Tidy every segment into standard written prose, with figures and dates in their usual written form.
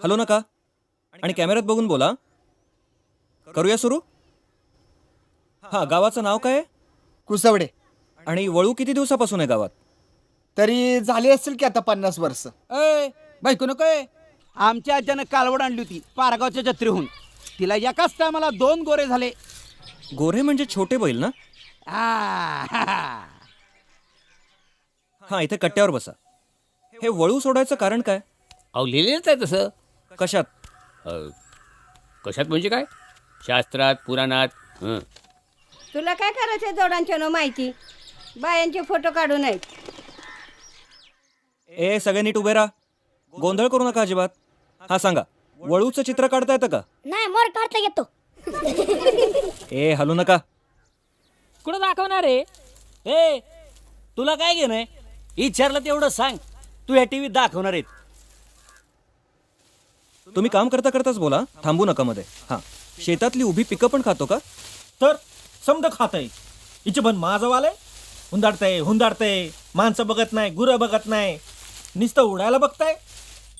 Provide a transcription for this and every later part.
Hello नका आणि कॅमेऱ्यात बघून बोला. करूया सुरू. हां, गावाचं नाव काय आहे? कुसवडे. आणि वळू किती दिवसापासून आहे गावात? तरी झाली असेल की आता 50 वर्ष. अय बायको नको आहे. आमच्या आज्यानं कालवड आणली होती पारगावच्या जत्रेहून. तिला एकाच टायमाला 2 गोरे झाले. गोरे म्हणजे छोटे बैल ना? आ, हां, इथे कट्ट्यावर बसा. हे वळू सोडायचं कारण काय? अहो लिहिलेलंच आहे तसं. कशात? कशात म्हणजे काय? शास्त्रात पुराणात. हं. तुला काय करायचंय जोडांच्या नो माहिती? बायांचे फोटो काढू नयेत. ए सगळे नीट उभे राहा. गोंधळ करू नका अजिबात. हां सांगा, वळूचं चित्र काढता येतं का? नाही मोर काढता येतो. ए हलू नका. कुठं दाखवणार आहे? ए तुला काय घेणं? विचारलं तेवढं सांग. तू या टीव्हीत दाखवणार आहेत. तुम्ही काम करता करताच बोला, थांबू नका मध्ये. हां, शेतातली उभी पिकं पण खातो का? तर समद खातंय. हिचे पण माझं आलंय. हुंदाडतंय. माणसं बघत नाही, गुरं बघत नाही, नुसतं उडायला बघताय.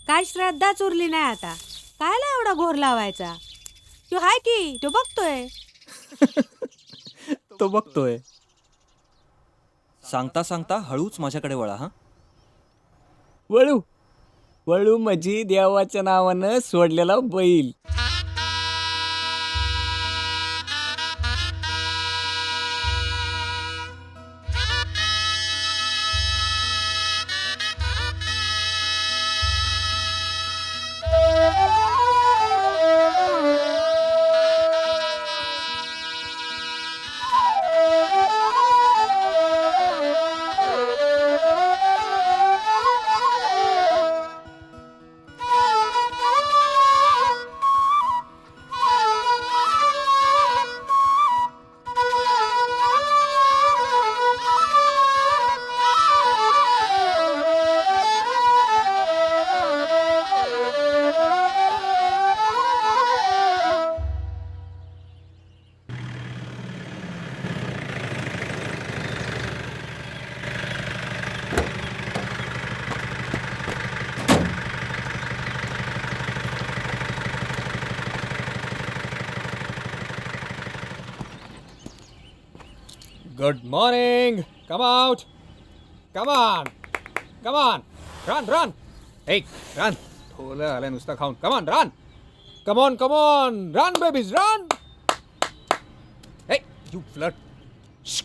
काय श्रद्धाच उरली नाही आता. कायला एवढा घोर लावायचा? तो हाय की तो बघतोय. तो बघतोय. सांगता सांगता हळूच माझ्याकडे वळा. हां, वळू वळू म्हणजे देवाच्या नावानं सोडलेला बैल. Good morning. Come out. Come on. Run. Hey, run. थोलं आलंय नुसतं खाऊन. Come on, run. Come on. Run, babies, run. Hey, you flirt. Shh.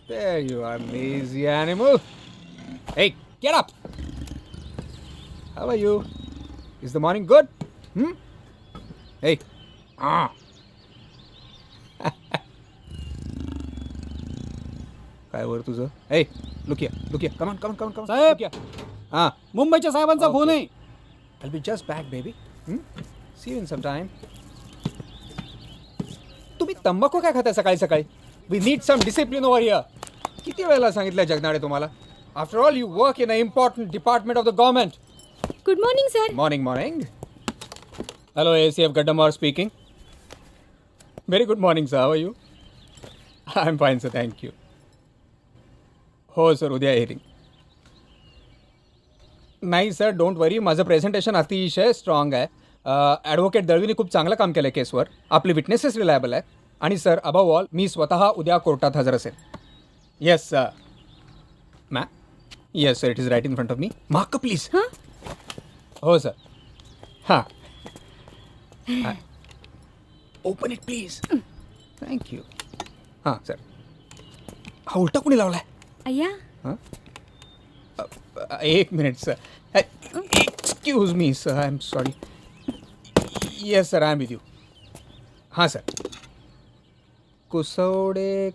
There you are, lazy animal. Hey, get up. How are you? Is the morning good? Hey. काय वर तुझं? Hey, look here. Come on. Saheb. Look here. हां. मुंबईच्या साहेबांचा phone आहे. I'll be just back, baby. See you in some time. तुम्ही तंबाखू काय खाताय सकाळी सकाळी? We need some discipline over here. किती वेळेला सांगितलं जगनाडे तुम्हाला? After all, you work in an important department of the government. Good morning sir. Morning. Hello, ACF Gaddamar speaking. Very good morning, sir. How are you? I'm fine, sir. Thank you. हो sir, उद्या hearing. नाही sir, don't वरी. माझं presentation अतिशय strong आहे. Advocate दळवीने खूप चांगलं काम केलं आहे केसवर. आपले विटनेसेस रिलायबल आहेत. आणि सर, अबव ऑल मी स्वतः उद्या कोर्टात हजर असेल. Yes sir. Yes sir, it is right in front of me. Mark please. हो सर. हां. Open it please. थँक्यू. हां सर. हा उलटा कुणी लावलाय? अय्या. एक minute sir. Excuse me sir, I am sorry. Yes sir, I am with you. हां सर. कुसवडे.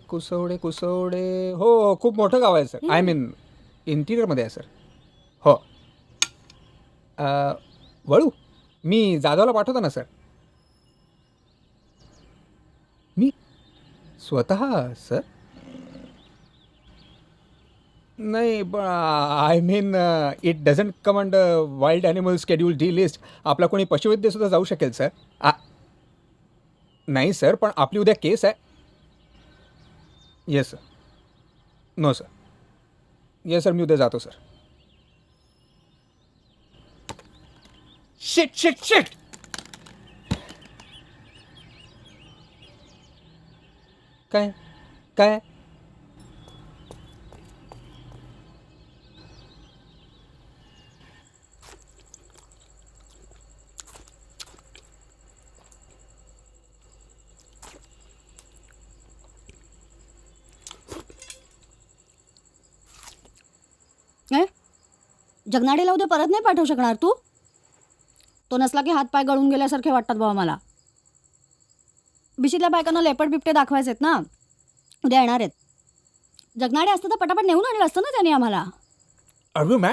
हो, खूप मोठं गाव आहे सर. आय मीन इंटिरियरमध्ये आहे सर. हो. वळू मी जाधवला पाठवतो ना सर. मी स्वतः सर? नाही, I mean it doesn't come under wild animal schedule D list. आपला कोणी पशुवैद्यसुद्धा जाऊ शकेल सर. नाही सर, पण आपली उद्या केस आहे. Yes sir. No sir. Yes sir, मी उद्या जातो सर. Shit shit shit. काय काय जगनाडीला उद्या परत नाही पाठवू शकणार तू? तो नसला की हात पाय गळून गेल्यासारखे वाटतात बाबा मला. बिशीतल्या बायकांना लेपट बिपटे दाखवायचेत ना, उद्या येणार आहेत. जगनाडे असतं तर पटापट नेऊन आणलं असतं ना त्यांनी आम्हाला. अरे मॅ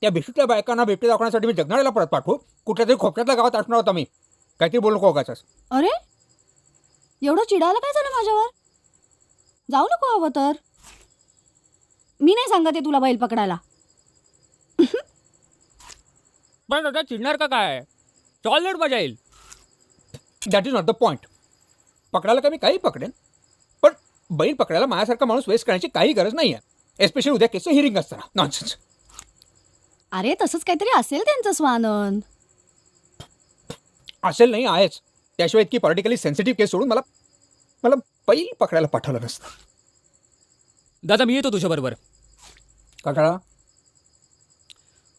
त्या बिशीतल्या बायकांना बिबटे दाखवण्यासाठी मी जगनाडीला परत पाठवू? कुठल्या तरी खोपऱ्यातल्या गावात असणार होता मी. काहीतरी बोलू नको उगाचच. अरे एवढं चिडायला काय झालं माझ्यावर? जाऊ नको हवं तर. मी नाही सांगत आहे तुला बैल पकडायला. पण आता चिडणार का काय? टॉयलेट मजा येईल. That is not the point. पकडायला का मी काही पकडेन, पण बैल पकडायला माझ्यासारखा माणूस वेस्ट करण्याची काही गरज नाही आहे, एस्पेशली उद्या केसचं हिअरिंग असताना. नॉनसेन्स. अरे तसंच काहीतरी असेल त्यांचं स्वानंद. असेल नाही आहेच. त्याशिवाय इतकी पॉलिटिकली सेन्सिटिव्ह केस सोडून मला बैल पकडायला पाठवलं नसतं. दादा मी येतो तुझ्याबरोबर. का कळा?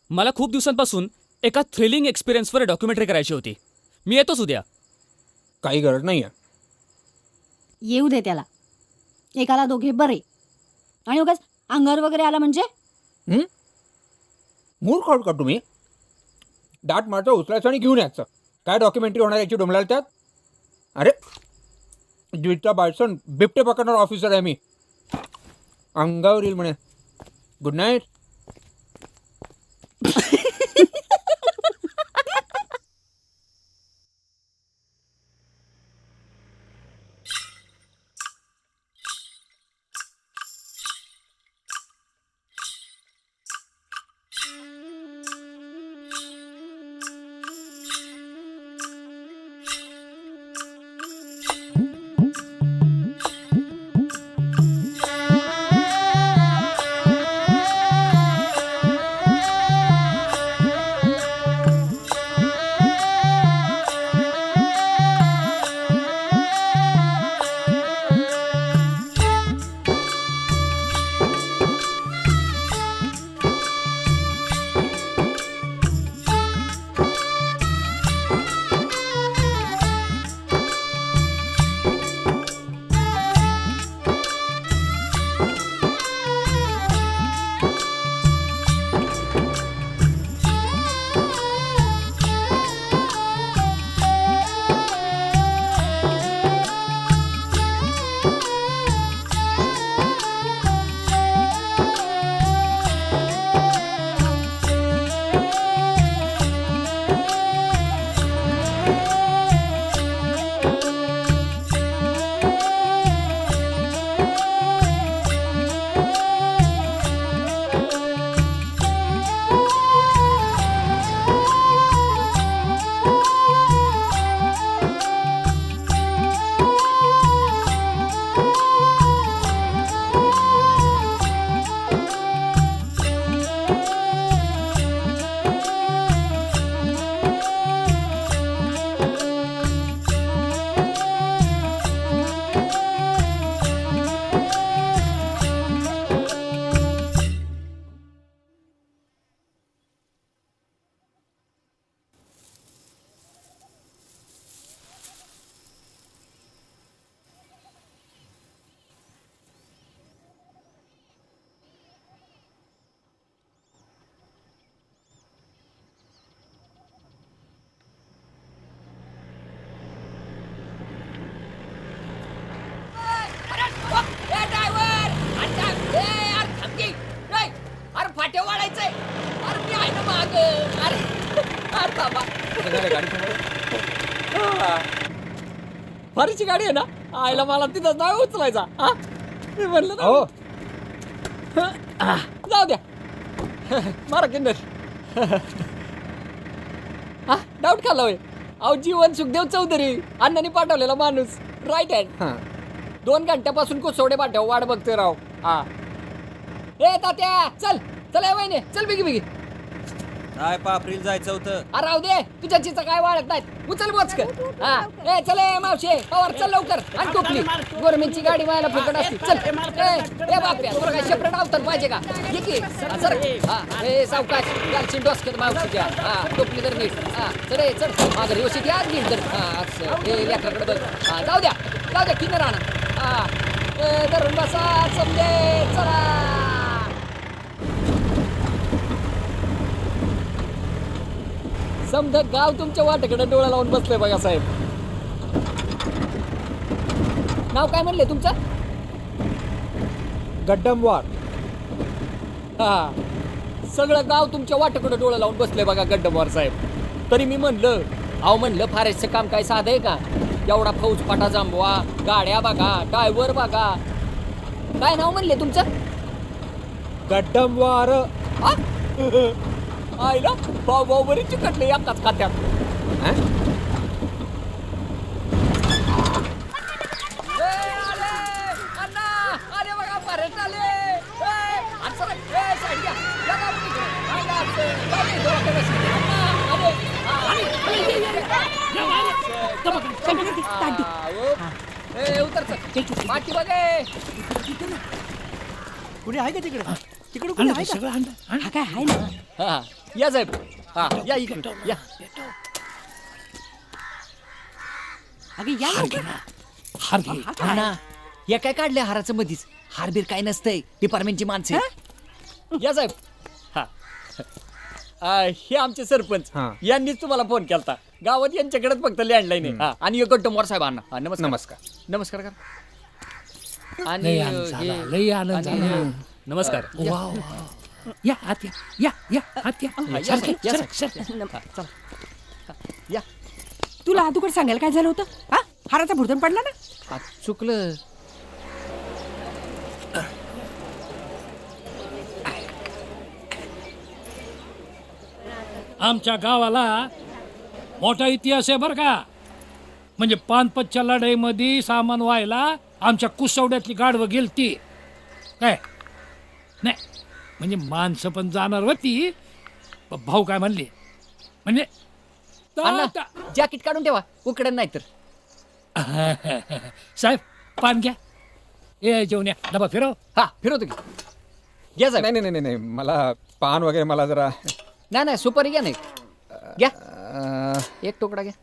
मला खूप दिवसांपासून एका थ्रिलिंग एक्सपिरियन्सवर डॉक्युमेंटरी करायची होती. मी येतोच उद्या. काही गरज नाही आहे. येऊ दे त्याला. एकाला दोघे बरे. आणि उगाच अंगावर वगैरे आला म्हणजे? मूर्ख आहोत का तुम्ही? दाट मारचं उचलायचं आणि घेऊन यायचं. काय डॉक्युमेंटरी होणार याची डोंबलाल त्यात? अरे द्विता बायसन बिबटे पकडणार ऑफिसर आहे मी. अंगावर येईल म्हणे. Good night. फारीची गाडी आहे ना, आईला मला तिथंच नाही उचलायचा. मी म्हणलं ना. हो जाऊ द्या. मारा किंडर. डाऊट खाल्ला होय. अहो जीवन सुखदेव चौधरी अण्णांनी पाठवलेला माणूस. Right hand. 2 घंट्यापासून कोसवडे पाठव वाट बघतोय राव. ए तात्या चल चल वहिनी चल बिगी बिगी. काय पापरील जायचं होतं. अरे राहू दे, तुझ्या चिचा काय वाढत नाहीत. उचल बोचक. हा ए चले मावशे पवार चल लवकर आणि टोपली. गव्हर्नमेंटची गाडी व्हायला फुकट असते. चल ए बाप्या तुला काय सेपरेट अवतार पाहिजे का? ये की सर. हा ए सावकाश गालची डोसक्यात मावशीच्या. हा टोपली तर नीट. हा चल चल माघारी व्यवस्थित या नीट तर. हा असं ए लेकराकडे बघ. हा जाऊ द्या किती राहणार. हा ए धरून बसा समजे चला. समजा गाव तुमच्या वाटेकडे डोळा लावून बसलंय बघा साहेब. नाव काय म्हणले तुमचं? गड्डमवार. हा सगळं गाव तुमच्या वाटेकडे डोळा लावून बसलंय बघा गड्डमवार साहेब. तरी मी म्हणलं फारेस्टचं काम काय साधं आहे का? एवढा फौजफाटा जमवा, गाड्या बघा, ड्रायव्हर बघा. काय नाव म्हणले तुमचं? गड्डमवार. आईला भाऊ बरीच चिकटले एकाच खात्यात. अरे बघा फारेस्ट आले. माती बघे कुणी आहे का तिकडे कुणी आहे का? हा काय आहे ना. हा या साहेब. हा या इकडे या. अगं या अण्णा या काय काढल्या हाराचं मधीच. हारबीर काय नसतंय. डिपार्टमेंटची माणसं या साहेब. हा हे आमचे सरपंच. यांनीच तुम्हाला फोन केलता. गावात यांच्याकडेच फक्त लँडलाईन आहे. आणि एक गड्डमवार साहेबांना नमस्कार. नमस्कार करा. आणि लई आनंद झाला. नमस्कार. या आत या आत या. तुला अगोदर सांगायला काय झालं होतं? हा हाराचा भुर्दन पडला ना. चुकलं. आमच्या गावाला मोठा इतिहास आहे बरं का. म्हणजे पानपतच्या लढाईमध्ये सामान व्हायला आमच्या कुसवड्यातली गाढवं गेलती काय. नाही म्हणजे माणसं पण जाणार होती. भाऊ काय म्हणले म्हणजे जॅकेट काढून ठेवा उकडन नाही तर. साहेब पान घ्या. ए जेवण या. डबा फिरव. हा फिरवतो की. घ्या साहेब. नाही मला पान वगैरे मला जरा. नाही सुपारी घ्या. नाही घ्या एक तुकडा घ्या.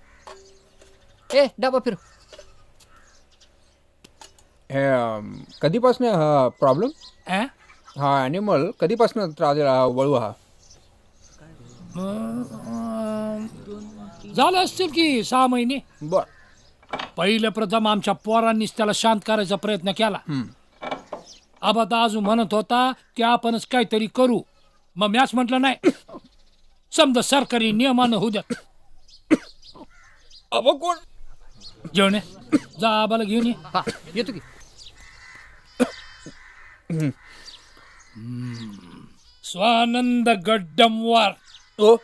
ए डबा फिरव. हे कधीपासून हा प्रॉब्लेम? हा ॲनिमल कधीपासून त्रास दिला वळू हा? झालं असतील की 6 महिने. बर. पहिल्या प्रथम आमच्या पोरांनीच त्याला शांत करायचा प्रयत्न केला. आबा दाजू म्हणत होता की आपणच काहीतरी करू. मग मॅच म्हटलं नाही. समजा सरकारी नियमानं होऊ द्या. अबो कोण? जेवण जा आबाला घेऊन ये. हा येतो की. स्वानंद गड्डमवार. ओ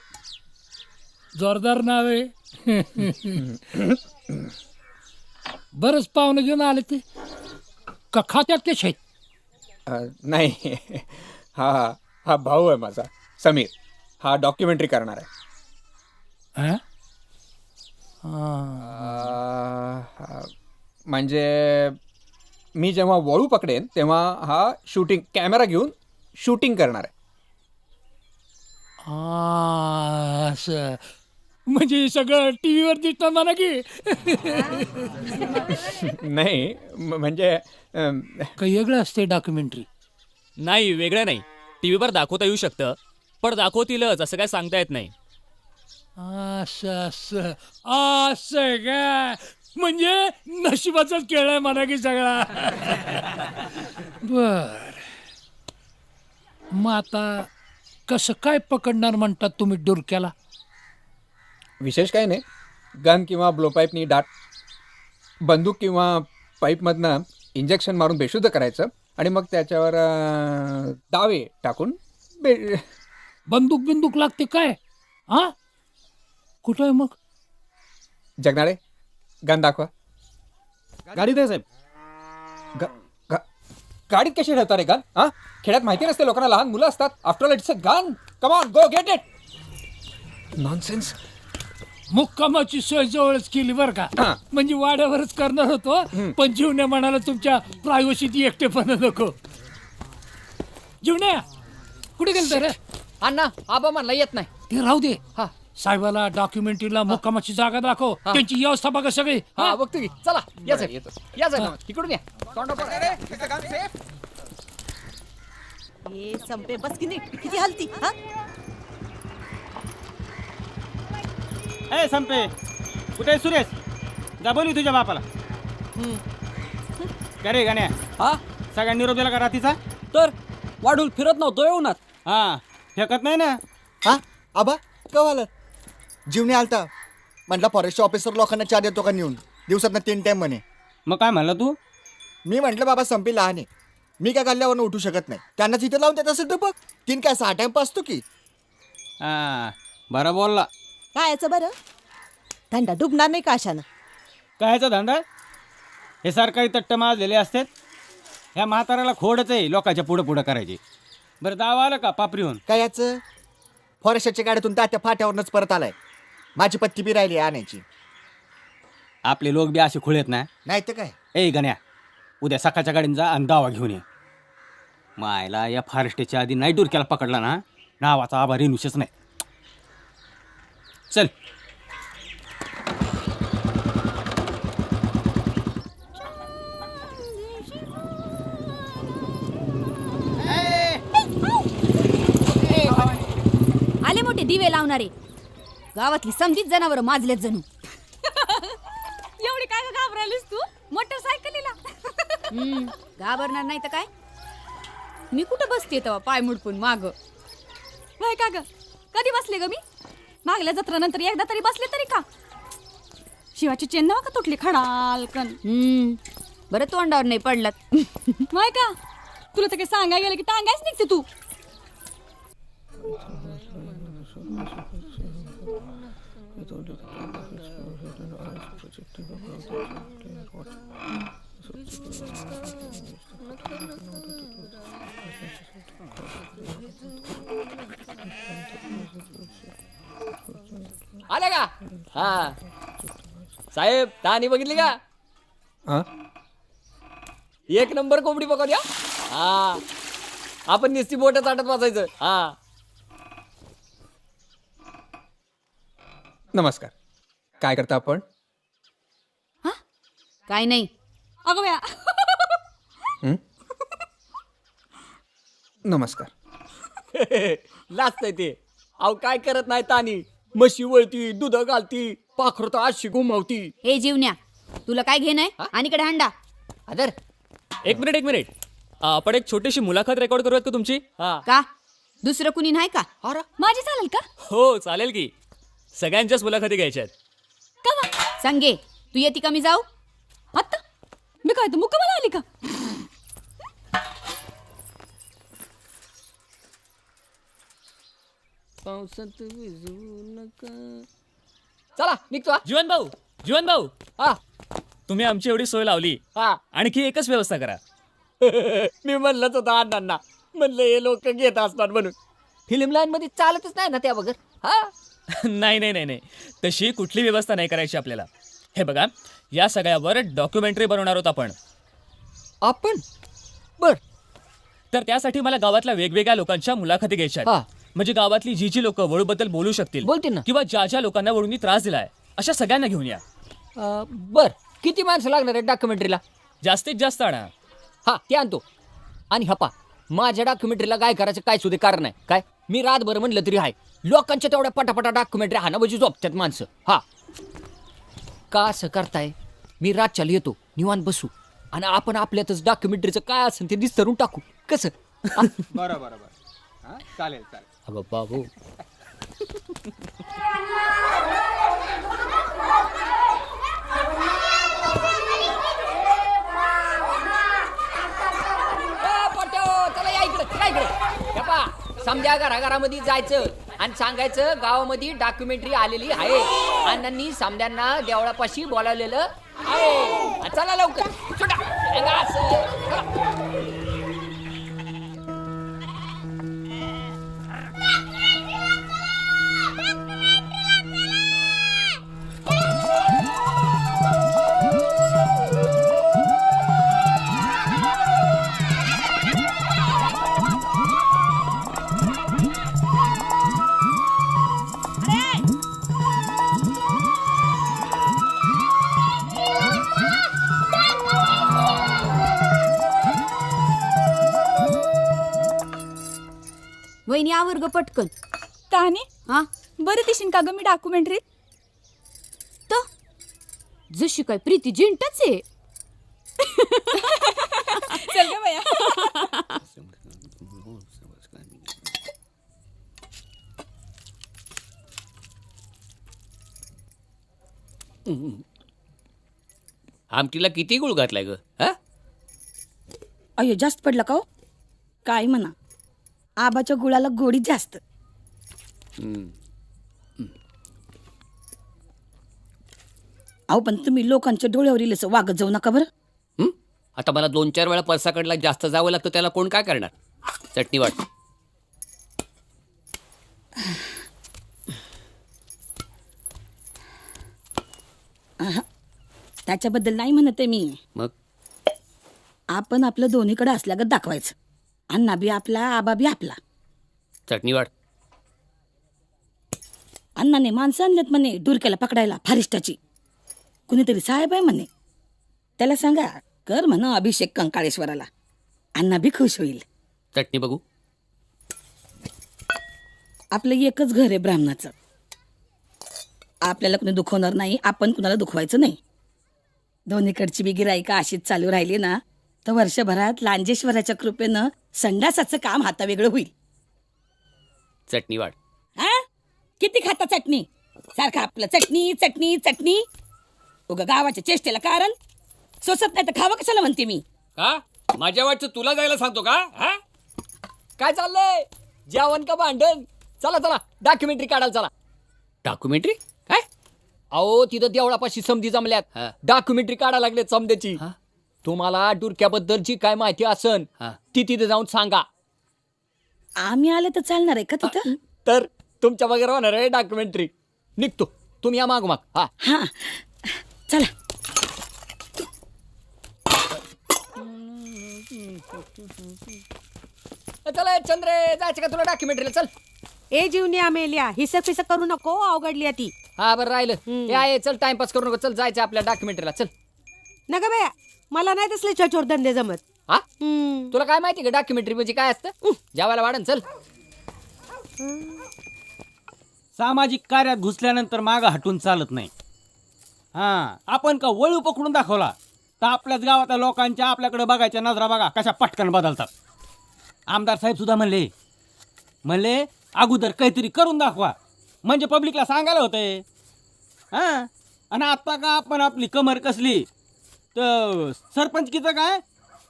जोरदार नाव आहे. बरंच पाहुणे घेऊन आले ते का खात्यात तेच आहेत? नाही हा भाऊ आहे माझा समीर. हा डॉक्युमेंटरी करणार आहे. म्हणजे मी जेव्हा वळू पकडेन तेव्हा हा शूटिंग कॅमेरा घेऊन शूटिंग करणार आहे. असं म्हणजे सगळं टीव्हीवर दिसतं म्हणा की. नाही म्हणजे काही वेगळं असते डॉक्युमेंटरी. नाही वेगळं नाही. टीव्हीवर दाखवता येऊ शकतं पण दाखवतीलच असं काय सांगता येत नाही. असं काय म्हणजे नशिबाचाच खेळ आहे म्हणा की सगळा. बर मग आता कसं काय पकडणार म्हणतात तुम्ही डुरक्याला? विशेष काही नाही. गन किंवा ब्लोपाईपनी डाट बंदूक किंवा पाईपमधनं इंजेक्शन मारून बेशुद्ध करायचं आणि मग त्याच्यावर दावे टाकून बंदूक लागते काय? हा कुठं आहे मग? जगनाडे गन दाखवा. गाडीत आहे साहेब. गाडीत कशी ठेवता रे गन? हा खेड्यात माहिती नसते लोकांना. लहान मुलं असतात. After all it's a gun. Come on go get it. Nonsense. मुक्कामाची सोय जवळच केली बरं का. हा. म्हणजे वाड्यावरच करणार होतो, पण जीवन्या म्हणाला तुमच्या प्रायव्हसीत एकटेपणा नको. जीवन्या कुठे गेलं रे? अण्णा आबा म्हणला येत नाही. ते राहू दे. हा साहेबाला डॉक्युमेंटरीला मुक्कामाची जागा दाखव, त्यांची व्यवस्था बघा सगळी. हा बघतो की. चला या साहेब, या साहेब इकडून या. तोंडावर. हे संपे बस की नीट किती हलती हा ए संपे, कुठे आहे सुरेश? जा बोलू तुझ्या बापाला. का रे गाण्या, हा सगळ्या निरोप दिला का रात्रीचा? तर वाढून फिरत नव्हतो येऊनात. हा फेकत नाही ना. हा आबा कवाला जीवने आलता म्हटलं फॉरेस्ट ऑफिसर लोकांना चहा देतो का नेऊन दिवसात 3 टाइम म्हणे. मग काय म्हणला तू? मी म्हटलं बाबा संपी लहान आहे, मी काय गल्ल्यावरनं उठू शकत नाही, त्यांना तिथे लावून देत असेल तर बघ 3 काय 6 टाइम पासतो की. हा बरं बोलला. काय याचं बरं धंदा डुबणार नाही का अशानं? कायचा धंदा? हे सरकारी तट्ट माजलेले असतात. ह्या म्हाताऱ्याला खोडच आहे लोकांच्या पुढं पुढं करायची. बरं दावा आलं का पापरीहून? काय याचं फॉरेस्टच्या गाड्यातून तात्या फाट्यावरनंच परत आलाय, माझी पत्ती बी राहिली आणायची. आपले लोक बी असे खुळेत ना. नाही तर काय. ए गण्या, उद्या सकाळच्या गाडीने जा आणि दावा घेऊन ये. मायला या फॉरेस्टच्या आधी नाही डुरक्याला पकडला ना, नावाचा आभारी नुसच नाही. चल. आले मोठे दिवे लावणारे, गावातली समजीत जनावर माजलेत जणू. एवढी काय घाबरायलीस तू मोटरसायकलीला? घाबरणार नाही तर काय, मी कुठं बसते तेव्हा पाय मुडपून माग. वय का ग कधी बसले ग मी? मागल्या जत्रानंतर एकदा तरी बसले तरी का? शिवाची चेन नवा का तुटली खडाल कन. बरं तोंडावर नाही पडलात. वय का तुला तर काही सांगाय गेलं की टांगायच निघते तू. आले का? हा साहेब तानी बघितली का? हां एक नंबर कोंबडी पकडूया. हा आपण नुसती बोट चाटत वाचायचं. हा नमस्कार. काय करता आपण? काय नाही. अगं बया नमस्कार. लाजतंय ते. अहो काय करत नाही तानी, म्हशी वळती, दूध घालती, पाखरं तर अशी घुमावती. हे जीवन्या, तुला काय घेणं आहे? आणि कडे हांडा. अदर एक मिनिट आपण एक छोटीशी मुलाखत रेकॉर्ड करूयात का तुमची? हा का दुसरं कुणी नाही का? माझी चालेल का? हो चालेल की, सगळ्यांच्याच मुलाखती घ्यायच्या आहेत. सांगे तू येते का मी जाऊ? आता मी काय तर मुक्कामाला आली का? पावसात भिजू नका. चला निघतो. हा. जीवन भाऊ हा तुम्ही आमची एवढी सोय लावली, हा आणखी एकच व्यवस्था करा. मी म्हणलंच होतं अण्णांना, म्हणलं हे लोक घेत असणार म्हणून. फिल्म लाईन मध्ये चालतच नाही ना त्या बगर. हा नाही, तशी कुठली व्यवस्था नाही करायची आपल्याला. हे बघा, या सगळ्यावर डॉक्युमेंटरी बनवणार आहोत आपण. बर तर त्यासाठी मला गावातल्या वेगवेगळ्या लोकांच्या मुलाखती घ्यायच्या हा. आहेत. म्हणजे गावातली जी लोक वळूबद्दल बोलू शकतील, बोलतील ना. किंवा ज्या लोकांना वळूंनी त्रास दिलाय अशा सगळ्यांना घेऊन या. बर किती माणसं लागणार आहेत डॉक्युमेंटरीला? जास्तीत जास्त आणा. हा ते आणतो. आणि हपा माझ्या डॉक्युमेंटरीला काय करायचं काय सुद्धा कारण नाही. काय मी रातभर म्हणलं तरी आहे, लोकांच्या तेवढ्या पटापटा डॉक्युमेंटरी हा ना म्हणजे झोपतात माणसं. हा का असं करताय? मी रातच्याला येतो, निवांत बसू आणि आपण आपल्यातच डॉक्युमेंटरीचं काय असेल ते निस्तरून टाकू. कसं? बरं. हां चालेल. अगं बाबू चला या इकडे. समजा घराघरामध्ये जायचं आणि सांगायचं गावामध्ये डॉक्युमेंटरी आलेली आहे. अण्णांनी समद्यांना देवळापाशी बोलावलेलं आहे. चला लवकर सुटा. वहिनी आवर ग पटकन. ताने हा बरं दिशीन का ग मी डॉक्युमेंटरीत? तर जशी काय प्रीती जिंटच आहे. चल ग बया. आमटीला किती गुळ घातलाय ग? हा अयो जास्त पडला का हो? काय म्हणा आबाच्या गुळाला गोडी जास्त. अहो पण तुम्ही लोकांच्या डोळ्यावर येईल असं वागत जाऊ नका बरं. आता मला 2-4 वेळा परसाकडला जास्त जावं लागतं, त्याला कोण काय करणार? चटणी वाट. त्याच्याबद्दल नाही म्हणत आहे मी. मग आपण आपलं दोन्हीकडे असल्यागत दाखवायचं. अण्णा बी आपला आबा बी आपला. चटणी वाट. अण्णाने माणसं आणलेत म्हणे डुरक्याला पकडायला फारिस्टाची. कुणीतरी साहेब आहे म्हणे, त्याला सांगा कर म्हणा अभिषेक कंकाळेश्वराला. अण्णा बी खुश होईल. चटणी बघू. आपलं एकच घर आहे ब्राह्मणाचं. आपल्याला कुणी दुखवणार नाही, आपण कुणाला दुखवायचं नाही. दोन्हीकडची बी गिराईका अशीच चालू राहिली ना तर वर्षभरात लांजेश्वराच्या कृपेनं संडासाचं काम हातावेगळं होईल. चटणी वाट. हा किती खाता चटणी? सारखं आपलं चटणी चटणी चटणी. उगा गावाच्या चेष्टेला कारण सोसत नाही तर खावं कशाला म्हणते मी. का माझ्या वाटचं तुला जायला सांगतो का? हा काय चाललंय? जेवण का भांडण? चला चला डॉक्युमेंटरी काढायला चला. डॉक्युमेंटरी काय? अहो तिथं देवळापाशी समधी जमल्यात, डॉक्युमेंटरी काढायला लागले समध्याची. तुम्हाला डुरक्याबद्दल जी काय माहिती असन ती तिथे जाऊन सांगा. आम्ही आले तर चालणार आहे का तिथं? तर तुमच्या वगैरे होणार आहे डॉक्युमेंटरी. निघतो, तुम्ही या माग माग. हा हा चला. चला चंद्रे, जायचं का तुला डॉक्युमेंटरीला? चल. ए जीवनी आमेल्या हिसक फिसक करू नको, अवघडली ती. हा बरं राहिलं. हे आहे, चल टाइमपास करू नको. चल जायचं आपल्या डॉक्युमेंटरीला. चल. नका बया, मला नाही तसले छोट धंदे जमत. हा तुला काय माहिती का डॉक्युमेंटरी म्हणजे काय असतं? जेवायला वाढन. चल. सामाजिक कार्यात घुसल्यानंतर मागं हटून चालत नाही. हां आपण का वळू पकडून दाखवला तर आपल्याच गावातल्या लोकांच्या आपल्याकडे बघायच्या नजरा बघा कशा पटकन बदलतात. आमदार साहेब सुद्धा म्हणले अगोदर काहीतरी करून दाखवा म्हणजे पब्लिकला सांगायला होतंय. हां आणि आता का आपण आपली कमर कसली तर सरपंचकीचं काय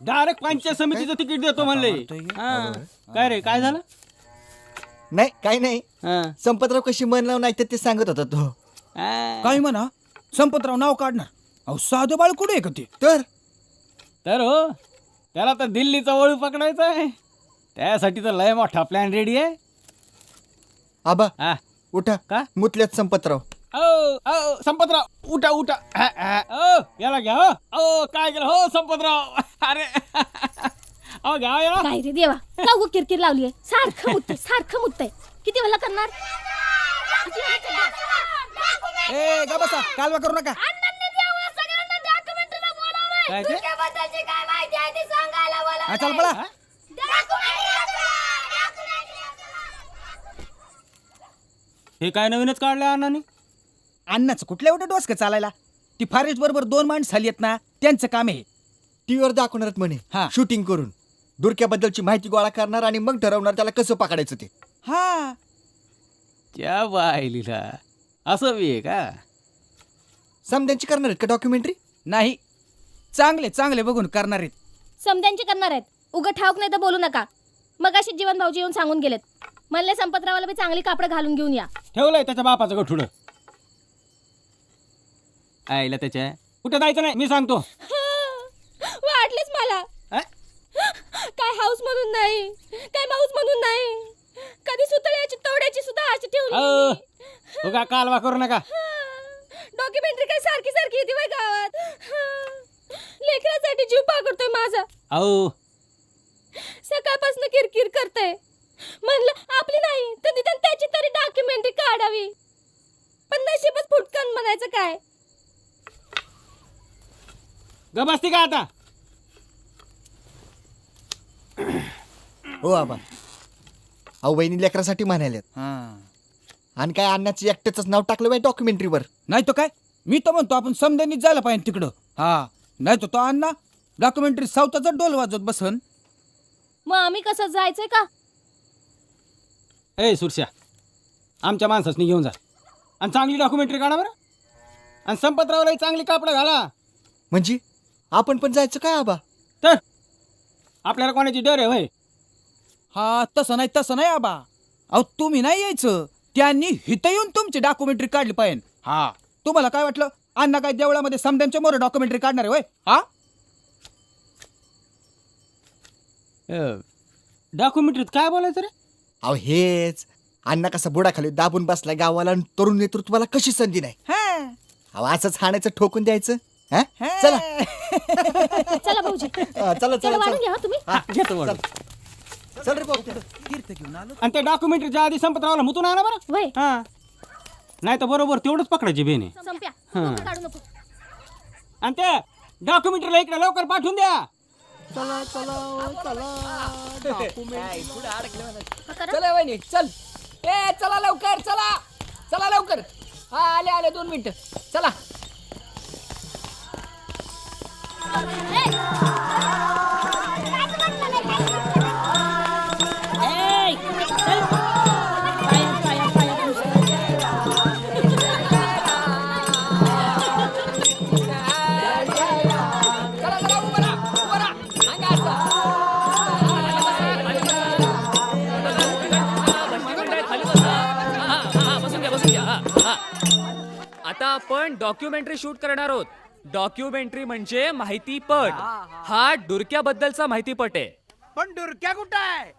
डायरेक्ट पंचायत समितीचं तिकीट देतो म्हणले. हां काय रे काय झालं? नाही काही नाही. हां संपतराव कशी मन लावून ऐकतात ते सांगत होता तो. काय म्हणा संपतराव नाव काढणार? अहो साधं बाळ कुठे आहे का ते? तर हो त्याला तर दिल्लीचा वळू पकडायचा आहे. त्यासाठी तर लय मोठा प्लॅन रेडी आहे. आबा हा उठा. का? मुतल्यात संपतराव. संपतराव उठा उठा. याला घ्या. हो काय केलं हो संपतराव? अरे अहो घ्या याला. काय रे देवा, का उगं किरकिर लावलीये? सारखं मुततंय. किती वेळा करणार? ए गा बसा, कालवा करू नका. काय ते? हा, चल पळा. हे काय नवीनच काढलंय अण्णांनी? अण्णाचं कुठल्या एवढं डोसकं चालायला? ती फारेस्ट बरोबर 2 माणसं झाली आहेत ना, त्यांचं काम आहे. टीव्हीवर दाखवणार म्हणे हा. शूटिंग करून दुरक्याबद्दलची माहिती गोळा करणार आणि मग ठरवणार त्याला कसं पकडायचं ते. हा त्या बायलीला असं बी आहे का? समध्यांची करणार आहेत का डॉक्युमेंटरी? नाही, चांगले बघून करणार आहेत. समध्यांचे करणार आहेत. उगं ठाऊक नाही तर बोलू नका. मग अशी जीवन भाऊजी येऊन सांगून गेलेत, म्हणले संपतरावाला बी चांगली कापडं घालून घेऊन या. ठेवलंय त्याच्या बापाचं गठुडं. आईला त्याच्या कुठे जायचं नाही मी सांगतो. वाटलेच मला. काय हाऊस म्हणून नाही, काय माऊस म्हणून नाही, कधी सुतळ्याची तोड्याची सुद्धा आशी ठेवली. उगा कालवा करू नका. डॉक्युमेंटरी काय सारखी येते बाई गावात. लेकरासाठी जीव पाकडतोय माझा. अहो सकाळपासून किरकिर करतय. म्हणलं आपली नाही तर निदान त्याची तरी डॉक्युमेंटरी काढावी. पण नशीबच फुटकन म्हणायचं काय. गबसती का आता? हो आबा, अहो वहिनी लेकरासाठी म्हणाल्यात. आणि काय अण्णाचं एकट्याच नाव टाकलं बाई डॉक्युमेंटरीवर. नाही तो काय, मी तर म्हणतो आपण समद्यांनीच जायला पाहिजे तिकडं. हा, नाही तो अण्णा डॉक्युमेंटरी सावताचा डोल वाजवत बसन. मग आम्ही कसं जायचंय का? ए सुरश्या, आमच्या माणसासनी घेऊन जा आणि चांगली डॉक्युमेंटरी काढा बरं. आणि संपतरावलाही चांगली कापडं घाला. म्हणजे आपण पण जायचं काय आबा? तर आपल्याला कोणाची डर आहे होय? हा, तसं नाही आबा. अहो तुम्ही नाही यायचं, त्यांनी हिथं येऊन तुमची डॉक्युमेंटरी काढली पाहिजे. हा, तुम्हाला काय वाटलं अण्णा काय देवळामध्ये समद्यांच्या मोर डॉक्युमेंटरी काढणार आहे होय? हा, डॉक्युमेंटरीत काय बोलायचं रे? अहो हेच अण्णा कसा बुडाखाली दाबून बसलाय गावाला आणि तरुण नेतृत्वाला कशी संधी नाही. अहो असंच हाणायचं ठोकून द्यायचं. हा? चला चला भाऊजी, चला चला चला वाढून चला. घ्या तुम्ही. घेतो वाढून. चल रे भाऊ. तीर्थ घेऊन आलो. आणि त्या डॉक्युमेंटरीच्या आधी संपतरावला मुतून आणा बरं. वय हा, नाही तर बरोबर तेवढंच पकडायची बेने. संप्या, हां. डोकं काढू नको. आणि त्या डॉक्युमेंटरीला इकडे लवकर पाठवून द्या. चला वहिनी चल. ए चला लवकर, चला लवकर. हा आले 2 मिनिटं. चला. आता आपण डॉक्युमेंटरी शूट करणार आहोत. डॉक्युमेंटरी म्हणजे माहितीपट. हा डुरक्याबद्दलचा माहितीपट आहे. पण डुरक्या कुठं आहे?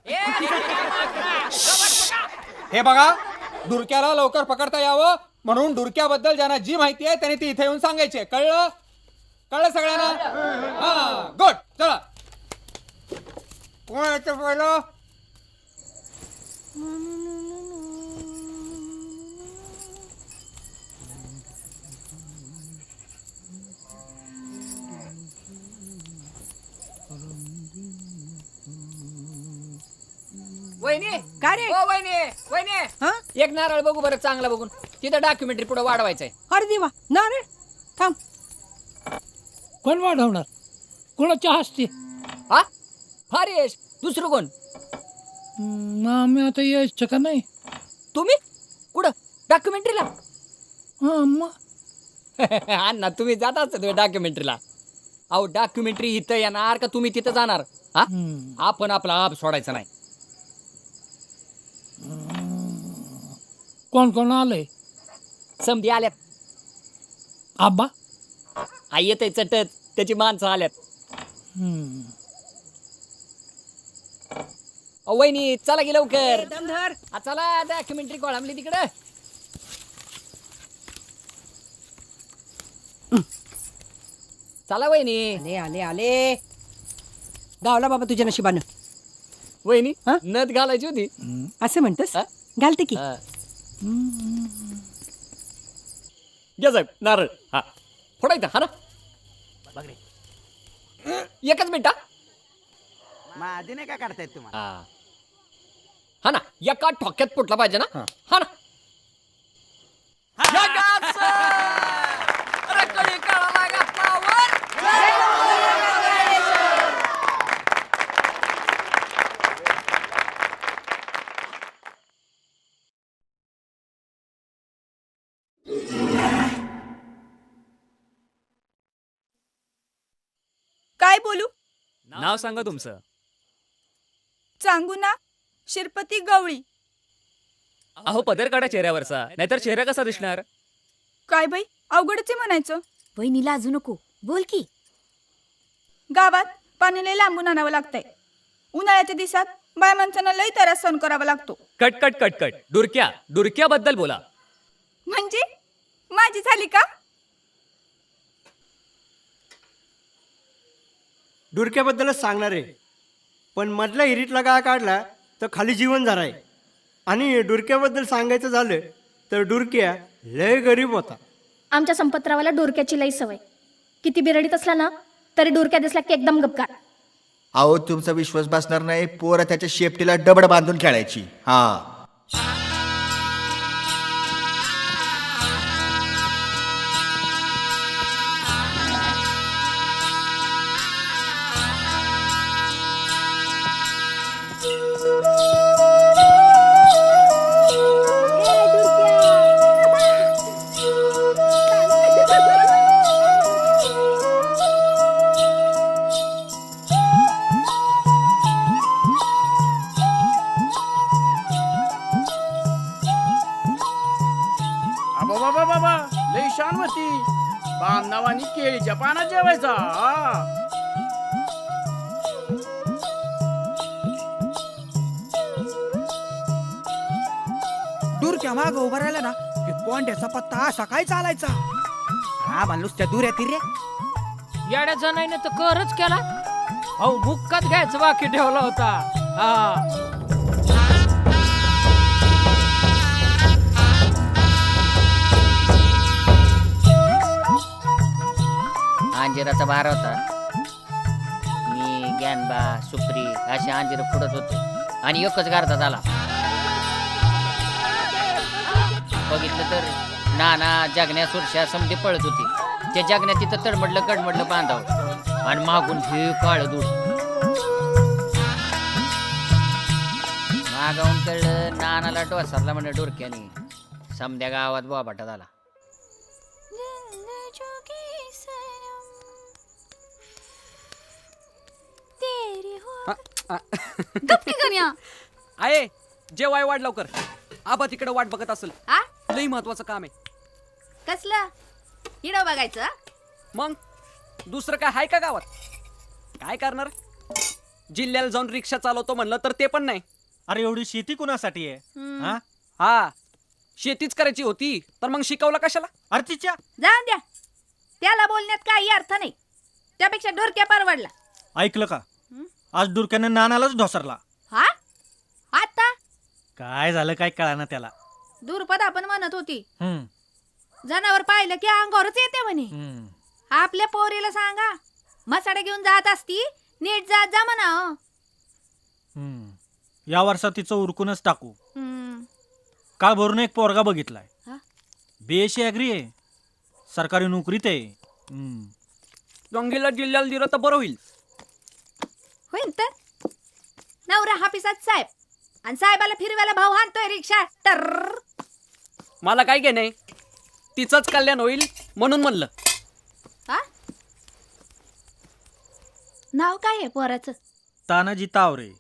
हे बघा, डुरक्याला लवकर पकडता यावं म्हणून डुरक्याबद्दल ज्यांना जी माहिती आहे त्यांनी ती इथे येऊन सांगायची. कळलं सगळ्यांना? हा, गुड. चला, कोण यायचं पहिलं? वहिनी काय रे? ओ वहिनी एक नारळ बघू बरं, चांगला बघून. तिथं डॉक्युमेंटरी पुढे वाढवायचंय. अरे देवा, नारळ थांब. कोण वाढवणार? कोणाच्या हस्ते? हा फारेश, दुसरं कोण? आम्ही आता यायचं का नाही? तुम्ही कुठं डॉक्युमेंटरीला? हा मग अण्णा तुम्ही जात असता तुम्ही डॉक्युमेंटरीला. अहो डॉक्युमेंटरी इथं येणार का तुम्ही तिथं जाणार? हा, आपण आपला आप सोडायचा नाही. कोण कोण आलंय? समधी आल्यात. आबा आई येतय चटत, त्याची माणसं आल्यात. वहिनी चला की लवकर. चला डॉक्युमेंटरी कोळामली तिकडं. चला वहिनी. आले गावला बाबा तुझ्या नशिबानं. वहिनी नथ घालायची होती. असं म्हणतस? घालते की. घ्या साहेब नारळ. हा फोडायचा. हा ना, एकच मिनिट. माझे नाही काय काढतायत तुम्हाला? हा ना, एका ठोक्यात फुटला पाहिजे ना. हा ना. काय बोलू? नाव सांगा तुमचं. सांगू ना, शिरपती गवळी. अहो पदर काढा चेहऱ्यावरचा, नाहीतर चेहरा कसा दिसणार? काय बाई, अवघडच आहे म्हणायचं. वहिनी लाजू नको, बोल की. गावात पाणी लय लांबून आणावं लागतंय. उन्हाळ्याच्या दिवसात बाय माणसांना लय त्रास सहन करावा लागतो. कट. डुरक्याबद्दल बोला. म्हणजे माझी झाली का? डुरक्याबद्दलच सांगणार आहे. पण मधल्या हिरीतला गाळ काढला तर खाली जीवन झालाय. आणि डुरक्याबद्दल सांगायचं झालं तर डुरक्या लय गरीब होता. आमच्या संपतरावाला डोरक्याची लई सवय. किती बिरडीत असला ना तरी डोरक्या दिसला की एकदम गपकार. अहो तुमचा विश्वास बसणार नाही, पोरं त्याच्या शेपटीला डबड बांधून खेळायची. हा बाबा बाबा लई शान होती. बामनावानी केळीच्या पानात जेवायचा. दूरच्या माग उभा राहिला ना की कोंड्याचा पत्ता असा काय चालायचा. हा माणूस त्या दुऱ्या तिरे येड्या जणाईने तर करच केला. अहो मुक्कात घ्यायचं बाकी ठेवला होता. हा अंजिराचा भार होता. मी ज्ञानबा सुप्री अशी अंजिर फुडत होतो आणि एकच गारदा झाला. बघितलं तर नाना जगण्या सुरशा समधी पळत होती. त्या जगण्या तिथं तडमडलं कडमडलं बांधावं आणि मागून हे काळ दूध. मागावून कळलं नानाला डोसारला म्हणे डोरक्याने. समध्या गावात बोबाटा झाला. आहे जेवाय वाढ लवकर. आबा तिकडे वाट बघत असेल. लई महत्वाचं काम आहे. कसलं हिडो बघायचं. मग दुसरं काय आहे का गावात? काय करणार? जिल्ह्याला जाऊन रिक्षा चालवतो म्हणलं तर ते पण नाही. अरे एवढी शेती कुणासाठी आहे? हा शेतीच करायची होती तर मग शिकवलं कशाला? अर्थिच्या जाऊन द्या, त्याला बोलण्यात काही अर्थ नाही. त्यापेक्षा ढोरक्या परवडला. ऐकलं का? आज डुरक्याने नानालाच ढोसरला. हा आता काय झालं काय कळाना त्याला. दुर्पद आपण म्हणत होती. जनावर पाहिलं की अंगावरच येते म्हणे. आपल्या पोरीला सांगा मसाडा घेऊन जात असती नीट जात जा म्हणा. या वर्षात तिचं उरकूनच टाकू. काल भरून एक पोरगा बघितलाय. बेशी ऍग्री आहे, सरकारी नोकरीत आहे. जंगीला जिल्ह्याला दिलं तर बरं होईल. होईल तर नवरा हापिसात साहेब आणि साहेबाला फिरवायला भाऊ हाणतोय रिक्षा. टर मला काय घे नाही, तिचंच कल्याण होईल म्हणून म्हणलं. नाव काय आहे पोराचं? तानाजी तावरे.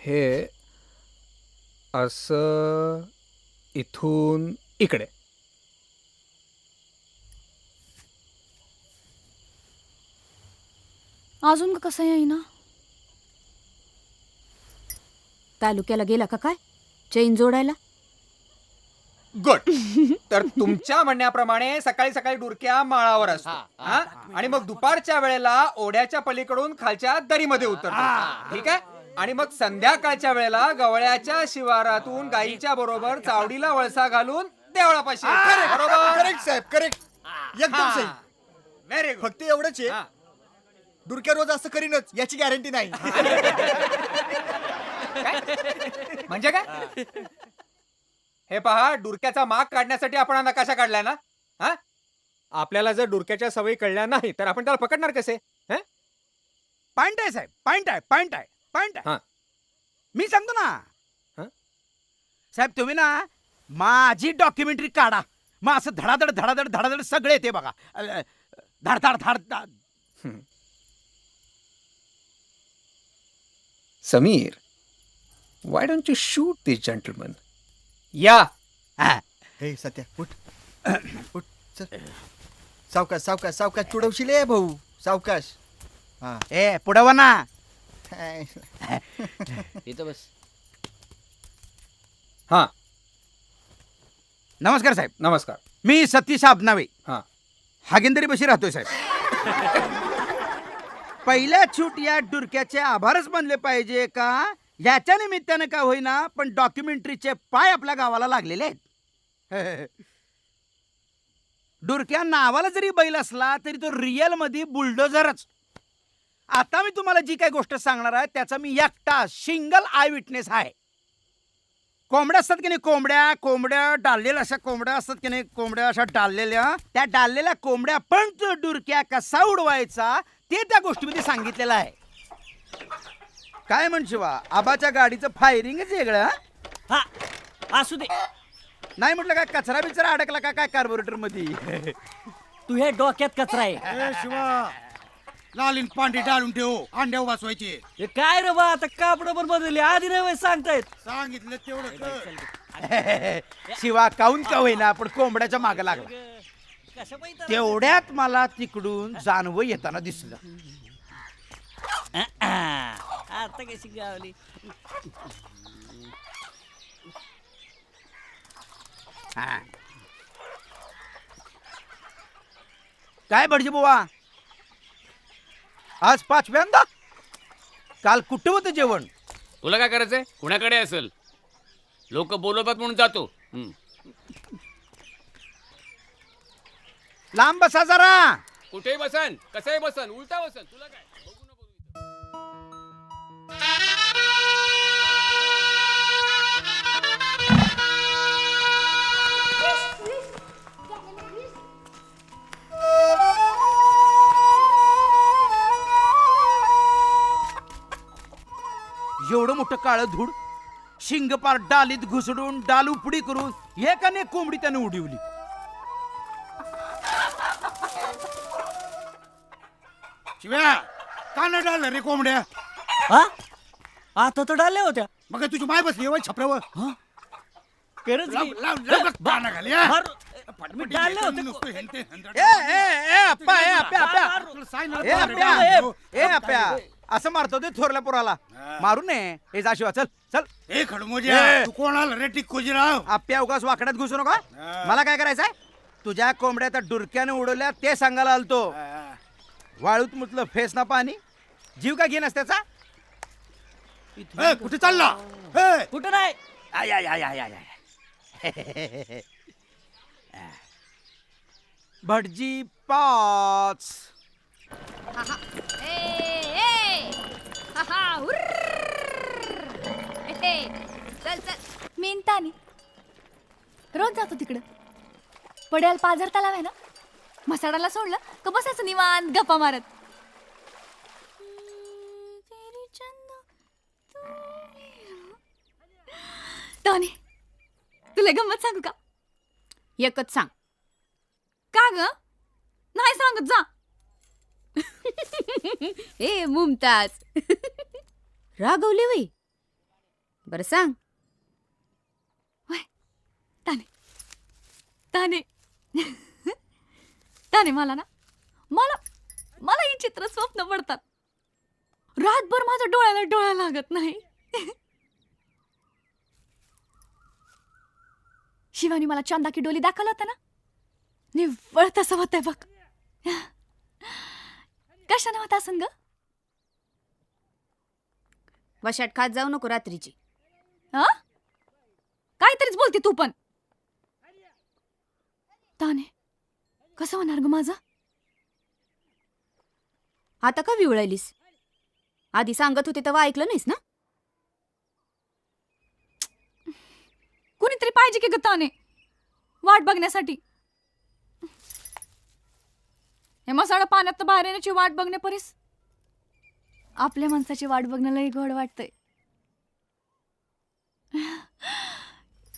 हे असं इथून इकडे. अजून कसं येईना? तालुक्याला गेला का काय चैन जोडायला? गुड. तर तुमच्या म्हणण्याप्रमाणे सकाळी सकाळी डुरक्या माळावर असतो आणि मग दुपारच्या वेळेला ओढ्याच्या पलीकडून खालच्या दरीमध्ये उतरतो. ठीक आहे. आणि मग संध्याकाळच्या वेळेला गवळ्याच्या शिवारातून गाईच्या बरोबर चावडीला वळसा घालून देवळापाशी. बरोबर. करेक्ट साहेब, करेक्ट. एकदम सही. Very good. फक्त एवढंच आहे, डुरक्या रोज असं करीनच याची गॅरंटी नाही. म्हणजे काय? हे पहा, डुरक्याचा माग काढण्यासाठी आपण हा नकाशा काढलाय ना. हा, आपल्याला जर डुरक्याच्या सवयी कळल्या नाही तर आपण त्याला पकडणार कसे? पॉइंट आहे साहेब, पॉइंट आहे, पॉइंट आहे, पॉइंट आहे. मी सांगतो ना साहेब, तुम्ही ना माझी डॉक्युमेंटरी काढा. मग असं धडाधड धडाधड धडाधड सगळे ते बघा. धडधाड धडधाड. Sameer, why don't you shoot this gentleman? या हे सत्या उठ उठ चल सावकाश सावकाश सावकाश तुडवशील ए भाऊ सावकाश. हा ए पुढं वा ना. इथं बस. हां नमस्कार साहेब. नमस्कार. मी सतीश आबनावे. हां हागेंदरी बशी राहतोय साहेब. पहिल्या शूट या डुरक्याचे आभारच मानले पाहिजे का याच्या निमित्तानं का होईना पण डॉक्युमेंटरीचे पाय आपल्या गावाला लागलेले आहेत. डुरक्या नावाला जरी बैल असला तरी तो रिअल मध्ये बुलडोझरच. आता मी तुम्हाला जी काही गोष्ट सांगणार आहे त्याचा मी एकटा सिंगल आय विटनेस आहे. कोंबड्या असतात की नाही कोंबड्या कोंबड्या डाललेल्या अशा कोंबड्या असतात की नाही कोंबड्या अशा डाललेल्या त्या डाललेल्या कोंबड्या पण तो डुरक्या कसा उडवायचा ते त्या गोष्टीमध्ये सांगितलेलं आहे. काय म्हणशिवा आबाच्या गाडीचं फायरिंगच वेगळं. हा असू दे. नाही म्हटलं काय कचरा बिचरा अडकला का काय कार्बोरेटर मध्ये. तू हे डोक्यात कचरा आहे. शिवा लालीन पांढरी डाळून ठेव अंड्यावर वाचवायचे. हे काय रे बा आता कापड पण बदलली आधी नाही सांगतायत. सांगितलं तेवढं कर. शिवा काऊन का होईना पण कोंबड्याच्या मागे लागला. तेवढ्यात मला तिकडून जानवं येताना दिसलं. आता कशी गावली. काय भटजी बुवा आज पाचव्यांदा. काल कुठं होतं जेवण. तुला काय करायचंय कुणाकडे असेल लोक बोलवतात म्हणून जातो. लांब बसा जरा. कुठेही बसन कसंही बसन उलटा बसन तुला काय. एवढं मोठं काळं धूड शिंगपार डालीत घुसडून डाल उपडी करून एकाने कोंबडी त्याने उडवली. शिव्या का नाही डाळलं रे कोंबड्या. आता तर डालल्या होत्या. मग तुझी माय बसली वय छपऱ्यावर. असं मारतो ते थोरल्या पोराला. मारू नये. हे जा शिवा चल चल. हे खडमोजी कोण आलं रे टिक्कोजीराव. आप्या उगाच वाकड्यात घुसू नका. मला काय करायचंय तुझ्या कोंबड्या त्या डुरक्याने उडवल्या ते सांगायला आलतो. वाळूत मुतलं फेस ना पाणी जीव का घेणस त्याचा. कुठे चालला. कुठं नाही. I I I I I. भटजी 5. चल चल मेनतानी रोज जातो तिकडं. पड्याल पाझर तलाव आहे ना मसाडाला सोडलं का बसायचं निवांत गप्पा मारत. तानी तुला गंमत सांगू का. एकच सांग. का ग नाही सांगत जा. ए मुमताज रागवली वय. बरं सांग. ताने ताने ताने मला ना मला मला ही चित्र स्वप्न पडतात. रातभर माझं डोळ्याला डोळा लागत नाही. शिवानी मला चंदा की डोली दाखवलं होतं ना निव्वळ तसं होतंय बघ. कशानं होत असन ग. वशाट खात जाऊ नको रात्रीची. काहीतरीच बोलते तू पण. ताने कसं होणार ग माझं. आता का विवळायलीस. आधी सांगत होते तेव्हा ऐकलं नाहीस ना. कुणीतरी पाहिजे की ग ताने वाट बघण्यासाठी. हे मसाळा पाण्यात बाहेर येण्याची वाट बघण्यापरीस आपल्या माणसाची वाट बघणं लई गोड वाटतंय.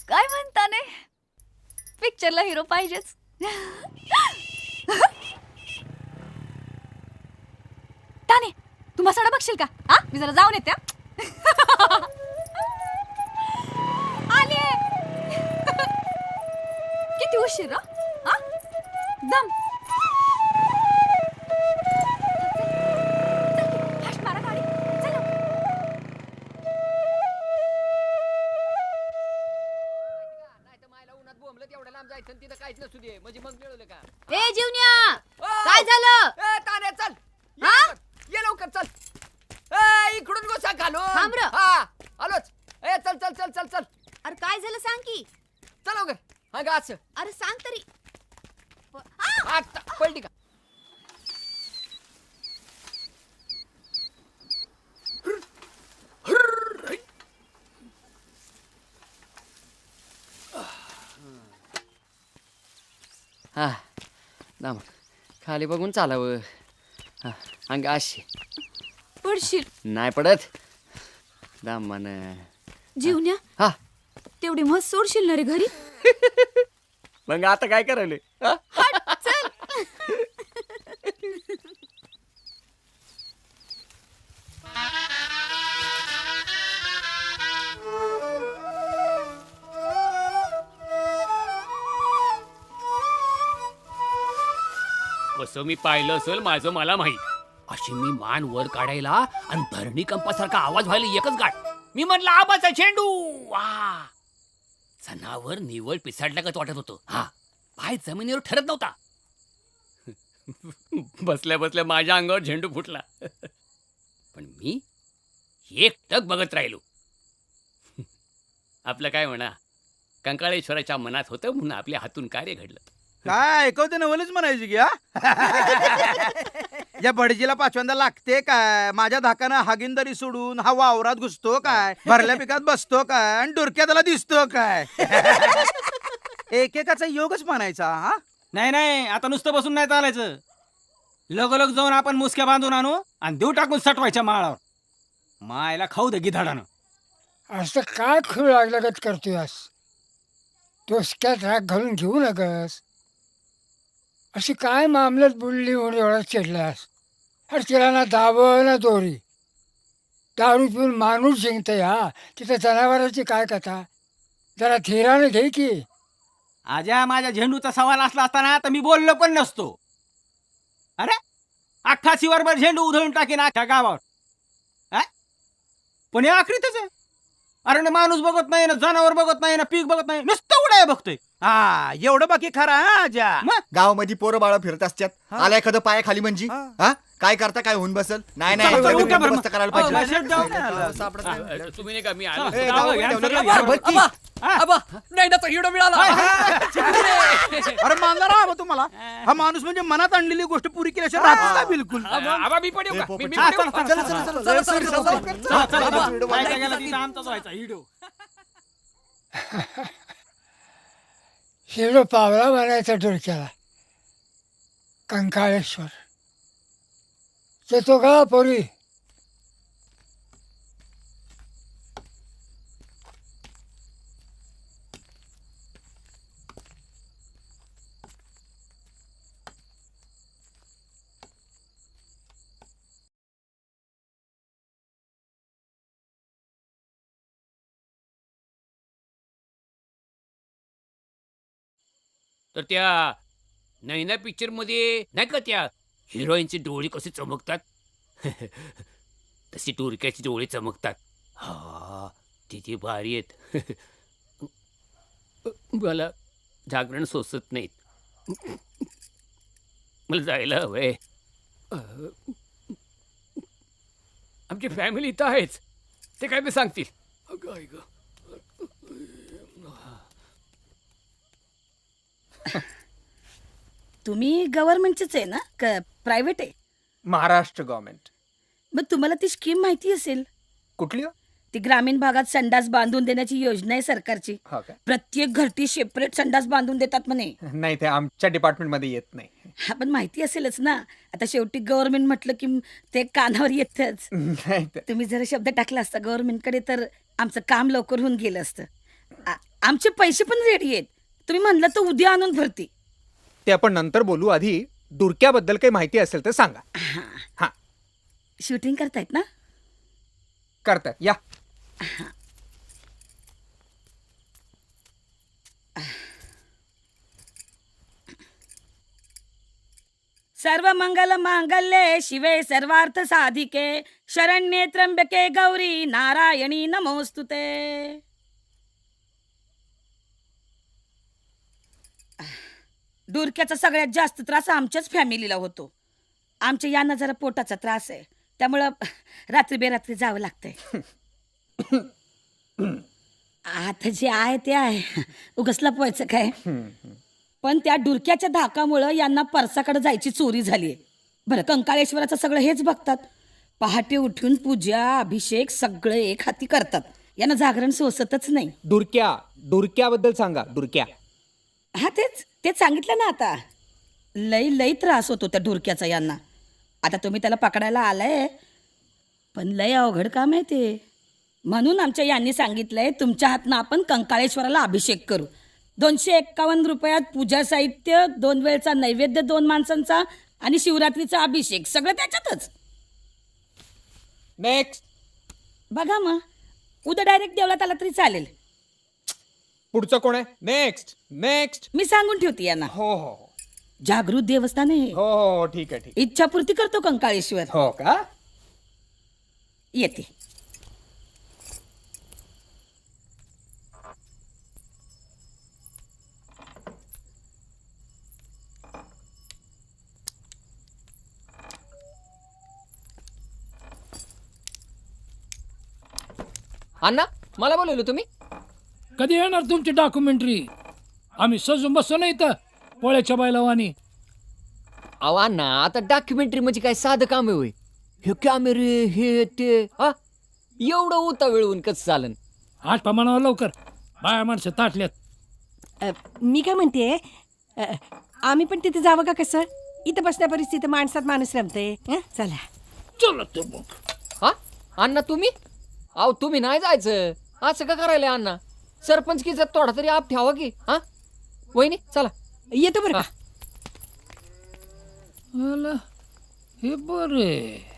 काय म्हणताने पिक्चरला हिरो पाहिजेच. ताने तू मसाळा बघशील का. मी जरा जाऊन येते. आले किती उशीर हा दम फास्ट मारा गाडी चला काहीच नसू दे म्हणजे मग मिळवलं का ए जीवन्या काय झालं तान्या चल ये लवकर चल इकडून गोसा घालून थांब रे. आलोच चल चल चल चल चल अरे काय झालं सांग की चल लवकर हा गा असं अरे सांग तरी आता पलटी का हा दाम खाली बघून चालावं अंग अशी पडशील नाही पडत दामान जीवन्या हा तेवढी मस्त सोडशील ना रे घरी मग आता काय करायले चल कसं मी पाहिलं असेल माझं मला माहित अशी मी मान वर काढायला आणि भरणी कंपासारखा आवाज व्हायला एकच गाठ मी म्हटलं आबाचा चेंडू वा जनावर निवड पिसाडल्यागत वाटत होतं हा पाय जमिनीवर ठरत नव्हता बसल्या बसल्या माझ्या अंगावर झेंडू फुटला पण मी एकटक बघत राहिलो आपलं काय म्हणा कंकाळेश्वराच्या मनात होतं म्हणून आपल्या हातून कार्य घडलं काय ऐकवते ना मलाच म्हणायची की या भडजीला पाचव्यांदा लागते काय माझ्या धाकानं हागिंदरी सोडून हा वावरात घुसतो काय भरल्या पिकात बसतो काय आणि डुरक्या त्याला दिसतो काय एकेकाचा योगच म्हणायचा हा नाही नाही आता नुसतं बसून नाही चालायचं लगोलग जाऊन आपण मुसक्या बांधून आणू आणि देऊ टाकून सटवायच्या माळावर मायला खाऊ दे गिधाडानं असं काय खूळ लागल्यागत करतोयस डोसक्यात राग घालून घेऊ नकस अशी काय मामल्यात बुडली म्हणून एवढा चिडलास अरे तिला ना दावं ना दोरी दारू पिऊन माणूस जिंकते हा तिथं जनावरांची काय कथा जरा धीराने घे की आज्या माझ्या झेंडूचा सवाल असला असताना तर मी बोललो पण नसतो अरे अख्खा शिवरभर झेंडू उधळून टाकीन अख्ख्या गावावर पण हे आखरीतच आहे अरे ना माणूस बघत नाही ना जनावर बघत नाही ना पीक बघत नाही नुसतं उडाय बघतोय हा एवढं बाकी खरा गावामध्ये पोरं बाळ फिरत असतात आला एखादं पाया खाली म्हणजे हा काय करता काय होऊन बसल नाही नाही चला, एवढं उठा बरं. बंदोबस्त करायला पाहिजे तुम्ही नाही का मी आलो ए, गावात ठेवलं रे, यार, बघ की. नैनाचा हिडो मिळाला अरे मानणार आबा तुम्हाला हा माणूस म्हणजे मनात आणलेली गोष्ट पुरी केल्याशिवाय राहतच नाही बिलकुल आबा मी पण येऊ का? मी हा, पण येऊ का? चला, चला, चला, चला, चला, चला, लवकर, चला, चला, चला, व्हिडिओ बायका बनवायचा. गेला तिथं आमचाच व्हायचा हिडो हिरो पावला बनायचा डोरक्याला कंकाळेश्वर येतो का पोरी तर त्या नैना पिक्चर मध्ये नाही का त्या हिरोईनची डोळी कशी चमकतात तशी टुरक्याची डोळी चमकतात हा किती भारी आहेत मला जागरण सोसत नाहीत मला जायला हवंय आमची फॅमिली इथं आहेच ते काय मी सांगतील अगं आई गं. तुम्ही गव्हर्नमेंटचेच आहे ना का प्रायव्हेट आहे महाराष्ट्र गव्हर्नमेंट मग तुम्हाला ती स्कीम माहिती असेल कुठली हो? ती ग्रामीण भागात संडास बांधून देण्याची योजना आहे सरकारची हा काय प्रत्येक घरटी सेपरेट संडास बांधून देतात म्हणे नाही ते आमच्या डिपार्टमेंटमध्ये येत नाही हा पण माहिती असेलच ना आता शेवटी गव्हर्नमेंट म्हटलं की ते कानावर येतच नाही ते तुम्ही जर शब्द टाकला असता गव्हर्नमेंटकडे तर आमचं काम लवकर होऊन गेलं असतं आमचे पैसे पण रेडी आहेत तुम्ही म्हणलं तर उद्या आणून भरती ते आपण नंतर बोलू आधी डुरक्याबद्दल काही माहिती असेल तर सांगा हा शूटिंग करतायत ना करतात या सर्व मंगल मांगल्ये शिवे सर्वार्थ साधिके शरण्ये त्र्यंबके गौरी नारायणी नमोस्तुते. डुरक्याचा सगळ्यात जास्त त्रास आमच्याच फॅमिलीला होतो. आमच्या यांना जरा पोटाचा त्रास आहे, त्यामुळं रात्री बेरात्री जावं लागतंय. आता जे आहे ते आहे, उगाच लपवायचं काय. पण त्या डुरक्याच्या धाकामुळं यांना परसाकडे जायची चोरी झाली आहे. बरं, कंकाळेश्वराचं सगळं हेच बघतात. पहाटे उठून पूजा अभिषेक सगळं एक हाती करतात. यांना जागरण सोसतच नाही. डुरक्याबद्दल सांगा. डुरक्या. हा तेच सांगितलं ना आता. लई त्रास होतो त्या डुरक्याचा यांना. आता तुम्ही त्याला पकडायला आलाय, पण लय अवघड काम आहे ते. म्हणून आमच्या यांनी सांगितलंय तुमच्या हातनं आपण कंकाळेश्वराला अभिषेक करू. 251 रुपयात पूजा साहित्य, 2 वेळचा नैवेद्य 2 माणसांचा आणि शिवरात्रीचा अभिषेक सगळं त्याच्यातच. नेक्स्ट. बघा मग, उद्या डायरेक्ट देवळात आला तरी चालेल. पुढचं कोण आहे? नेक्स्ट. मी सांगून ठेवते यांना. हो. जागृत देवस्थान आहे. हो, ठीक आहे. इच्छापूर्ती करतो कंकाळेश्वर. हो का? येते. अण्णा, मला बोलवलं तुम्ही? कधी येणार तुमची डॉक्युमेंटरी? आम्ही सजून बसतो ना इथं पोळ्याच्या बैलावानी. अहो अण्णा, आता डॉक्युमेंटरी म्हणजे काय साधं काम आहे होय? हे कॅमेरे हे ते एवढं उता वेळवून कसं चालन? आठ प्रमाणावर लवकर, बाया माणसं ताटल्यात. मी काय म्हणते, आम्ही पण तिथे जावं का? कसं इथं बसण्या परिस्थिती माणसात माणूस रमते. चला चला तू मग. हा अण्णा, तुम्ही? अहो तुम्ही नाही जायचं. असं का करायला अण्णा? सरपंच की जर थोडा तरी आप ठेवा की. हा वहिनी चला येतो बरं का. हे बरे.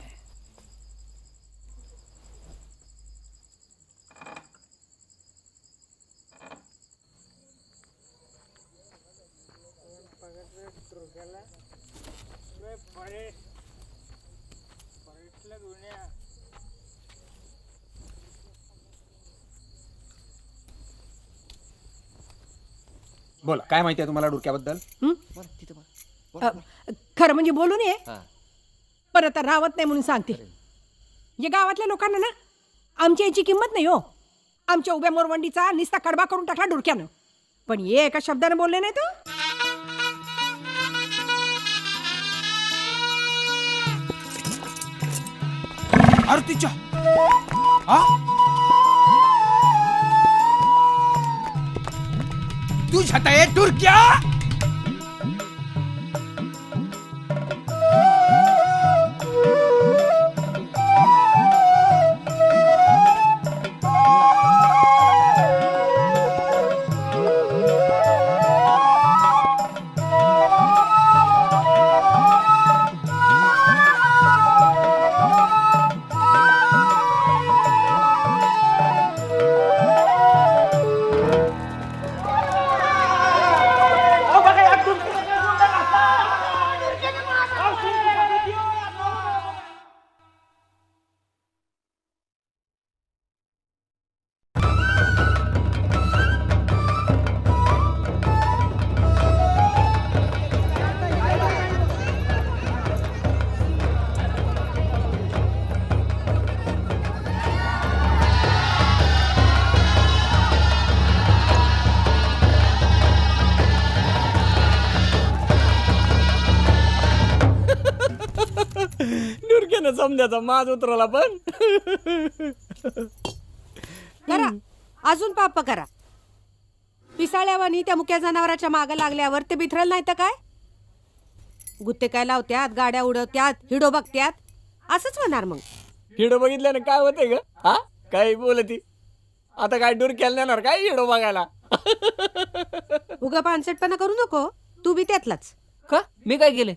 बोला, काय माहिती आहे तुम्हाला डुरक्याबद्दल? खरं म्हणजे बोलू नये, पण आता रावत नाही म्हणून सांगते. या गावातल्या लोकांना ना आमच्या याची किंमत नाही हो. आमच्या उभ्या मोरवंडीचा निस्ता कडबा करून टाकला डुरक्यानं. पण ये एका शब्दाने बोलले नाही तो. आरतीच्या तू छताय डुरक्या. डुरक्यानं समजायचा माज उतरला. पण करा अजून पाप करा. पिसाळ्यावानी त्या मुक्या जनावराच्या मागं लागल्यावर ते बिथरल नाही तर काय? गुत्ते काय लावत्यात, गाड्या उडवत्यात, हिडो बघत्यात, असंच होणार. मग हिडो बघितल्यानं काय होतंय ग? हा काय बोलती? आता काय डुरक्याला नेणार काय हिडो बघायला? उगा पानसटपणा करू नको. तू बी त्यातलाच का? मी काय केले?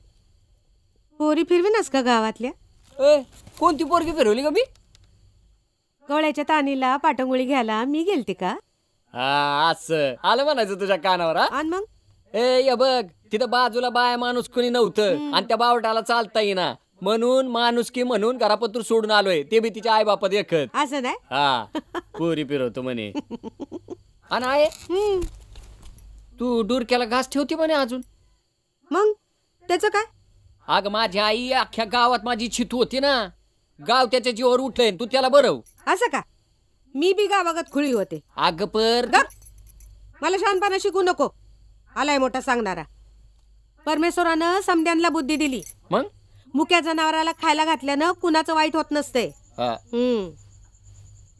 पोरी फिरविनास का गावातल्या? कोणती पोरगी फिरवली का मी? कवळ्याच्या तानीला पाटंगुळी घ्यायला मी गेलते का? हा असं आलं म्हणायचं तुझ्या कानावर. हा आणि मग ए या बघ, तिथं बाजूला बाया माणूस कोणी नव्हतं आणि त्या बावटाला चालता येईना म्हणून माणुसकी म्हणून घरापत्र सोडून आलोय, ते बी तिच्या आई बापात एकत. असं नाही हा पुरी फिरवतो म्हणे. आणि आहे तू डुरक्याला घास ठेवते म्हणे अजून. मग त्याचं काय? अग माझी आई अख्ख्या गावात माझी चितू होती ना, गाव त्याच्या जीवावर उठलंय, तू त्याला बरव. असं का? मी बी गावागत खुळी होते. अग पर मला शहाणपणा शिकू नको. आलाय मोठा सांगणारा. परमेश्वरानं समद्यांना बुद्धी दिली. मग मुक्या जनावराला खायला घातल्यानं कुणाचं वाईट होत नसते.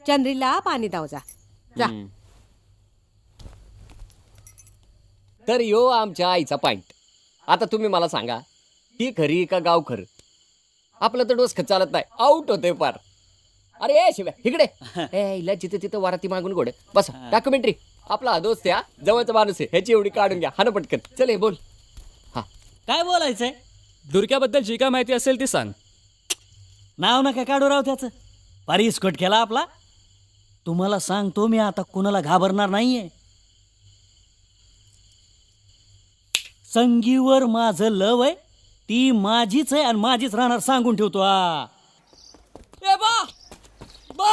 चंद्रीला पाणी दाव जा. तर यो आमच्या आईचा पॉइंट. आता तुम्ही मला सांगा, ती खरी का गाव खरं? आपलं तर डोसखं चालत नाही, आउट होते फार. अरे शिव्या इकडे हिला जिथं तिथं वाराती मागून गोडे बस. डॉक्युमेंटरी आपला दोस्त या जवळचा माणूस आहे, ह्याची एवढी काढून घ्या. हा ना पटकन चल बोल. हा काय बोलायचंय? डुरक्याबद्दल जी काय माहिती असेल ती सांग. नाव नका काढू राव त्याचं. पारिस्कोट केला आपला. तुम्हाला सांगतो मी आता कुणाला घाबरणार नाहीये. संगीवर माझं लव आहे, ती माझीच आहे आणि माझीच राहणार सांगून ठेवतो. ए बा बा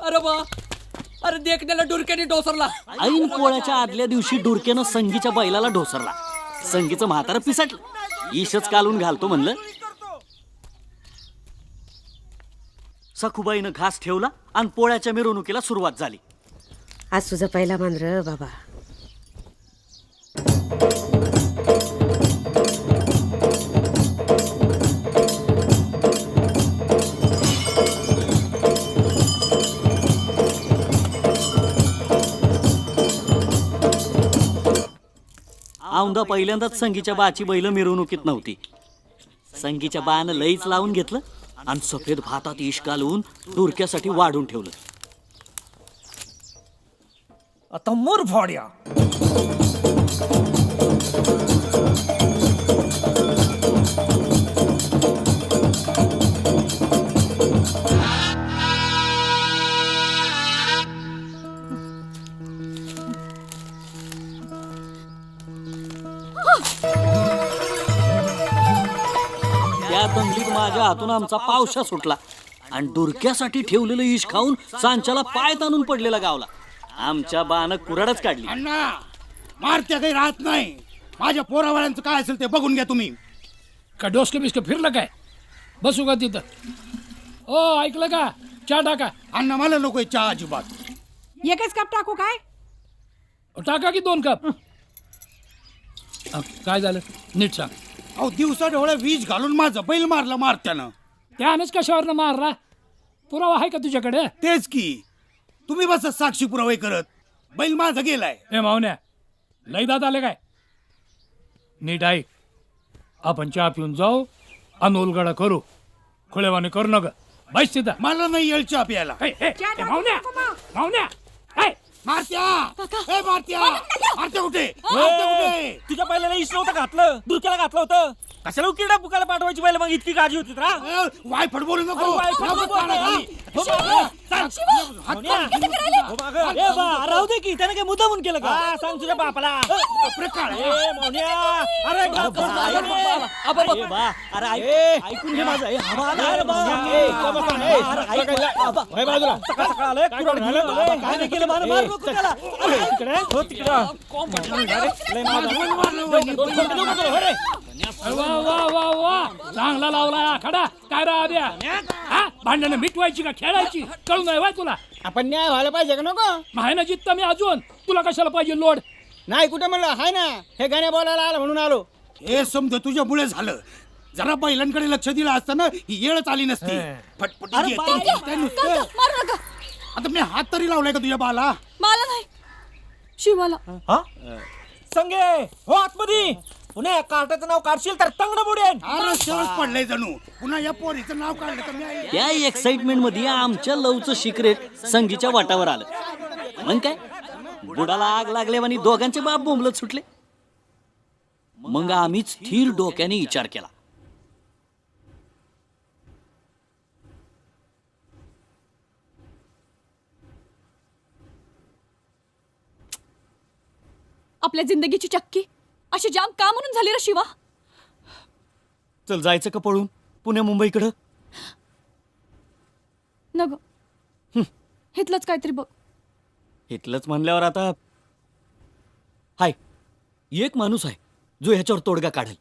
अरे बा अरे देखण्याला डुरक्याने डोसरला. ऐन पोळ्याच्या आदल्या दिवशी डुरक्यानं संगीच्या बैलाला ढोसरला. संगीचं म्हातारं पिसाटलं. ईशच कालून घालतो म्हणलं. सखुबाईनं घास ठेवला आणि पोळ्याच्या मिरवणुकीला सुरुवात झाली. आज तुझा पहिला मांजर बाबा. औंदा पहिल्यांदाच संगीच्या बाची बैल मिरवणुकीत नव्हती. संगीच्या बायानं लईच लावून घेतलं आणि सफेद भातात इश घालून डुरक्यासाठी वाढून ठेवलं. आता मोर फाड्या. त्या दंगलीत माझ्या हातून आमचा पावशा सुटला आणि डुरक्यासाठी ठेवलेलं इश खाऊन सांच्याला पाय ताणून पडलेला गावला. आमच्या बानं कुऱ्हाडच काढली. अण्णा मारत्या काही राहत नाही. माझ्या पोरावाल्यांचं काय असेल ते बघून घ्या तुम्ही. का डोसकं बिस्कं फिरलं काय? बसू का तिथं? ओ ऐकलं का? चहा टाका. अण्णा मला नको चहा अजिबात. एकच कप टाकू काय? टाका की 2 कप. काय झालं नीट सांग. अहो दिवसा डोळ्या वीज घालून माझं बैल मारलं मारत्यानं. त्यानंच कशावरनं मारला? पुरावा आहे का तुझ्याकडे? तेच की तुम्ही बस साक्षी पुरावे करत. बैल माझा गेलाय. हे मावन्या लई दात आले काय? नीट ऐक. आपण चहा पिऊन जाऊ आणि उलगडा करू. खुळेवाने करू नका. बैस तिथं. मला नाही येईल चहा प्यायला. मावन्या मावन्या मारत्या ए मारत्या मारत्या कुठे? कुठे? तुझ्या बैलाला इश नव्हतं घातलं, डुरक्याला घातलं होतं. कशाला उकिरडा बुकाला पाठवायची बैल? मग इतकी काळजी होती रा? वायफट बोलू नको. राहू दे की त्याने काय मुद्दामून केलं का? सांग तुझ्या बापाला. ऐकून घे माझं. काय नाही केलं मार नको त्याला. वा वा वा वा चांगला लावला आखाडा. काय राहा हा भांडणं मिटवायची का खेळायची कळून नाही वाय तुला? आपण न्याय व्हायला पाहिजे का नको? आहे ना जित्ता मी अजून. तुला कशाला पाहिजे लोड? नाही कुठे म्हणलं हाय ना. हे गाणे बोलायला आलं म्हणून आलो. हे समज तुझ्यामुळे झालं. जरा बैलांकडे लक्ष दिलं असतं ना ही येळच आली नसती. आता मी हात तरी लावलाय का तुझ्या बाला? मला नाही शिवाला. संगे हो आतमध्ये. पुन्हा कार्टाचं नाव काढशील तर तंगड बुडेन. अरे सहज पडलंय जणू. पुन्हा या पोरीचं नाव काढलं तर मी त्या एक्साइटमेंट मध्ये आमच्या लवचं सिक्रेट संगीच्या वाटावर आलं. मग काय बुडाला आग लागल्यावानी दोघांचे बाप बोंबलत सुटले. मग आम्ही स्थिर डोक्याने विचार केला. आपल्या जिंदगीची चक्की अशी जाम का म्हणून झाली रे शिवा? चल जायचं का पळून पुण्या मुंबईकडं? नग इथलंच काहीतरी बघ. इथलंच म्हणल्यावर आता हाय एक माणूस आहे जो ह्याच्यावर तोडगा काढेल.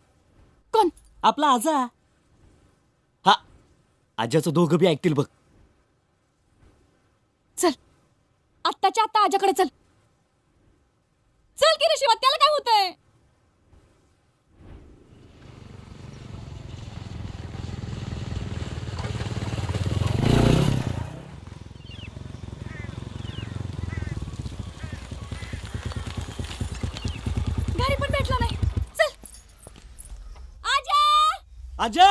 कोण? आपला आजा. हा आजाचं दोघं बी ऐकतील बघ. चल आत्ताच्या आत्ता आजाकडे चल. चल की रे शिवा, त्याला काय होतंय? घरी पण भेटला नाही. चल आजा. आजा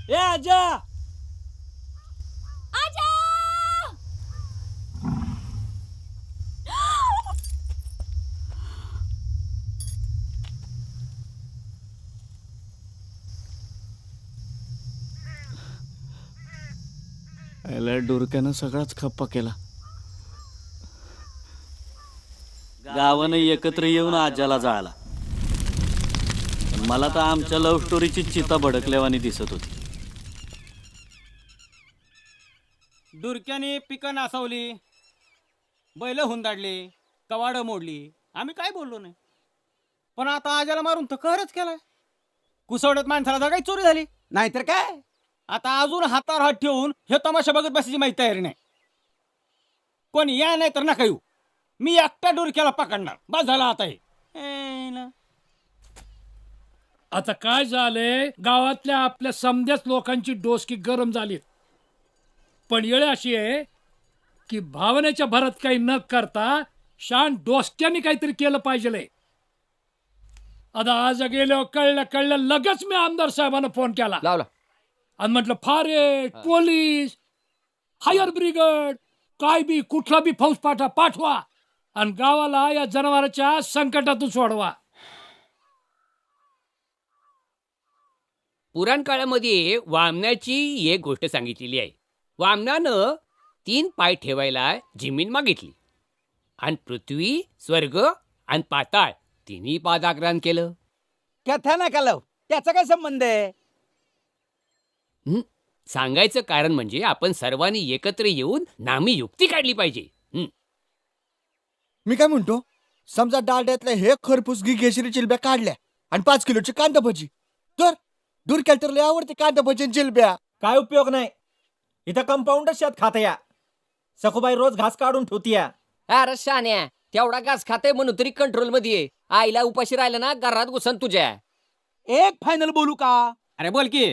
ए आजा. आजा. याला डोरक्यानं सगळाच खप्पा केला. गावानं एकत्र येऊन आज्याला जाळला. मला तर आमच्या लव्ह स्टोरीची चिता भडकल्यावानी दिसत होती. डुरक्याने पिकं नासवली, बैल हुंदाडली, कवाडं मोडली, आम्ही काय बोललो नाही. पण आता आजाला मारून तर कहरच केलाय. कुसवड्यात माणसाला जर काही चोरी झाली नाहीतर काय. आता अजून हातावर हात ठेवून हे तमाशा बघत बसायची माहिती तयारी नाही. कोणी या नाही तर नका येऊ. मी एकटा डुरक्याला पकडणार. बस झाला आता हे. आता काय झालंय, गावातल्या आपल्या समध्याच लोकांची डोसकी गरम झाली. पण येळ अशी आहे की भावनेच्या भरात काही न करता शान डोसक्याने काहीतरी केलं पाहिजे. आता आज गेलो कळलं लगेच मी आमदार साहेबांना फोन केला लावला आणि म्हटलं फारेट पोलीस फायर ब्रिगेड काय बी कुठला बी फौजपाठा पाठवा आणि गावाला या जनावरांच्या संकटातून सोडवा. पुराण काळामध्ये वामनाची एक गोष्ट सांगितलेली आहे. वामनानं 3 पाय ठेवायला जमीन मागितली आणि पृथ्वी, स्वर्ग आणि पाताळ तिन्ही पादाक्रांत केलं. कथा नका लाव, त्याचा काय संबंध आहे? सांगायचं कारण म्हणजे आपण सर्वांनी एकत्र येऊन नामी युक्ती काढली पाहिजे. मी काय म्हणतो, समजा डाळड्यातल्या हे खरपूस घिगेश्वरी जिलब्या काढल्या आणि 5 किलोची कांदा भजी, तर डुरक्याला तर लय आवडते कांदा भजी आणि जिलब्या. काय उपयोग नाही, इथं कंपाऊंड शेत खातया. सखूबाई रोज घास काढून ठेवतीया. अरे शान्या, तेवढा घास खाते म्हणून तरी कंट्रोल मध्ये आहे. आईला उपाशी राहिलं ना घरात घुसन तुझ्या. एक फायनल बोलू का? अरे बोल की.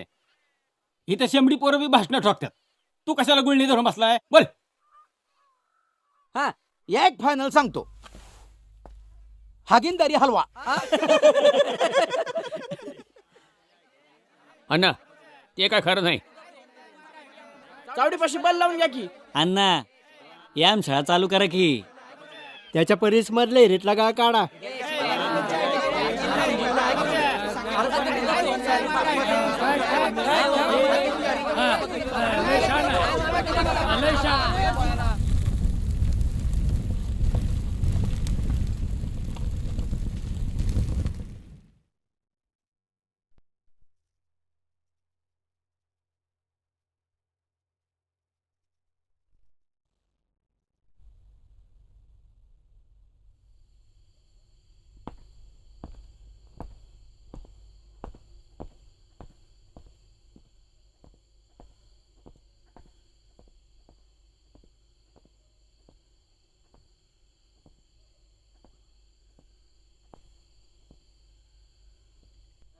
इथं शेंबडी पोरं बी भाषणं ठोकतात. तू कशाला गुळणी धरून बसलाय? बोल. हा एक फायनल सांगतो, हागिनदारी हलवा. अण्णा ते काय खरं नाही. चावडीपाशी बल लावून घ्या की. अण्णा याम शाळा चालू करा की. त्याच्या परीस मधले हिरीतला गाळ काढा.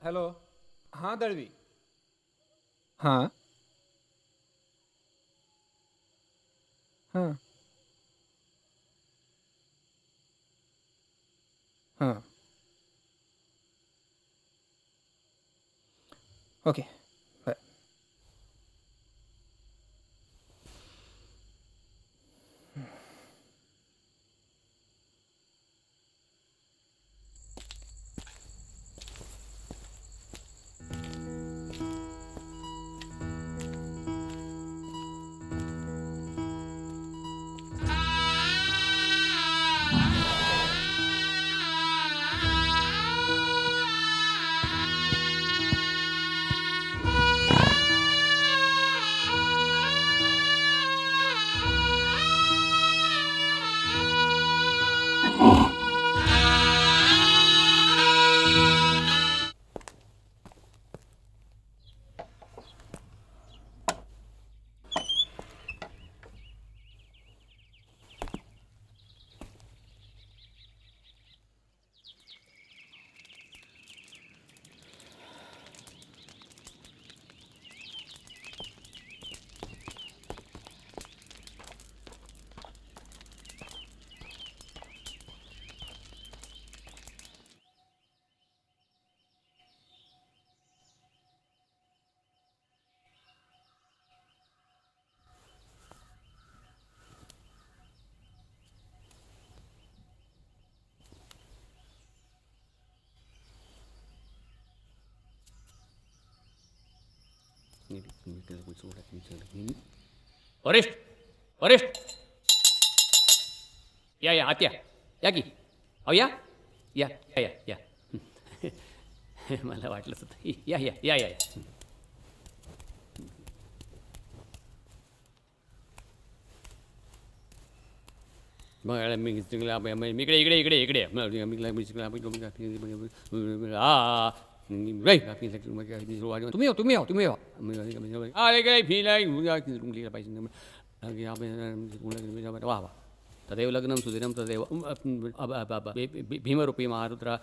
हॅलो. हां दळवी. हां हां हां ओके. बाय. वरिष्ठ वरिष्ठ या आत्या या की अहो या या या या या मला वाटलंच होतं या या या या इकडे इकडे इकडे इकडे तुम्ही वा वा तदेव लग्नम सुदिनम तदेव भीमरूपी महारुद्रा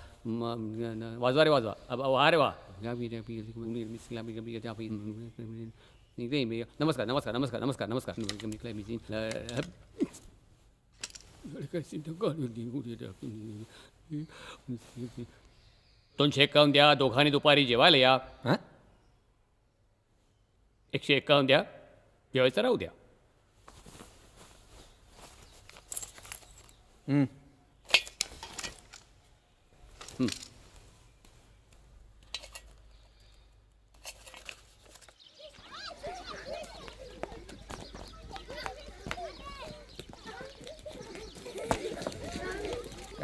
वाजवा रे वाजवा वा रे वा नमस्कार नमस्कार नमस्कार नमस्कार नमस्कार दोन 151 द्या दोघांनी दुपारी जेवायला या 151 द्या जेवायचं राहू द्या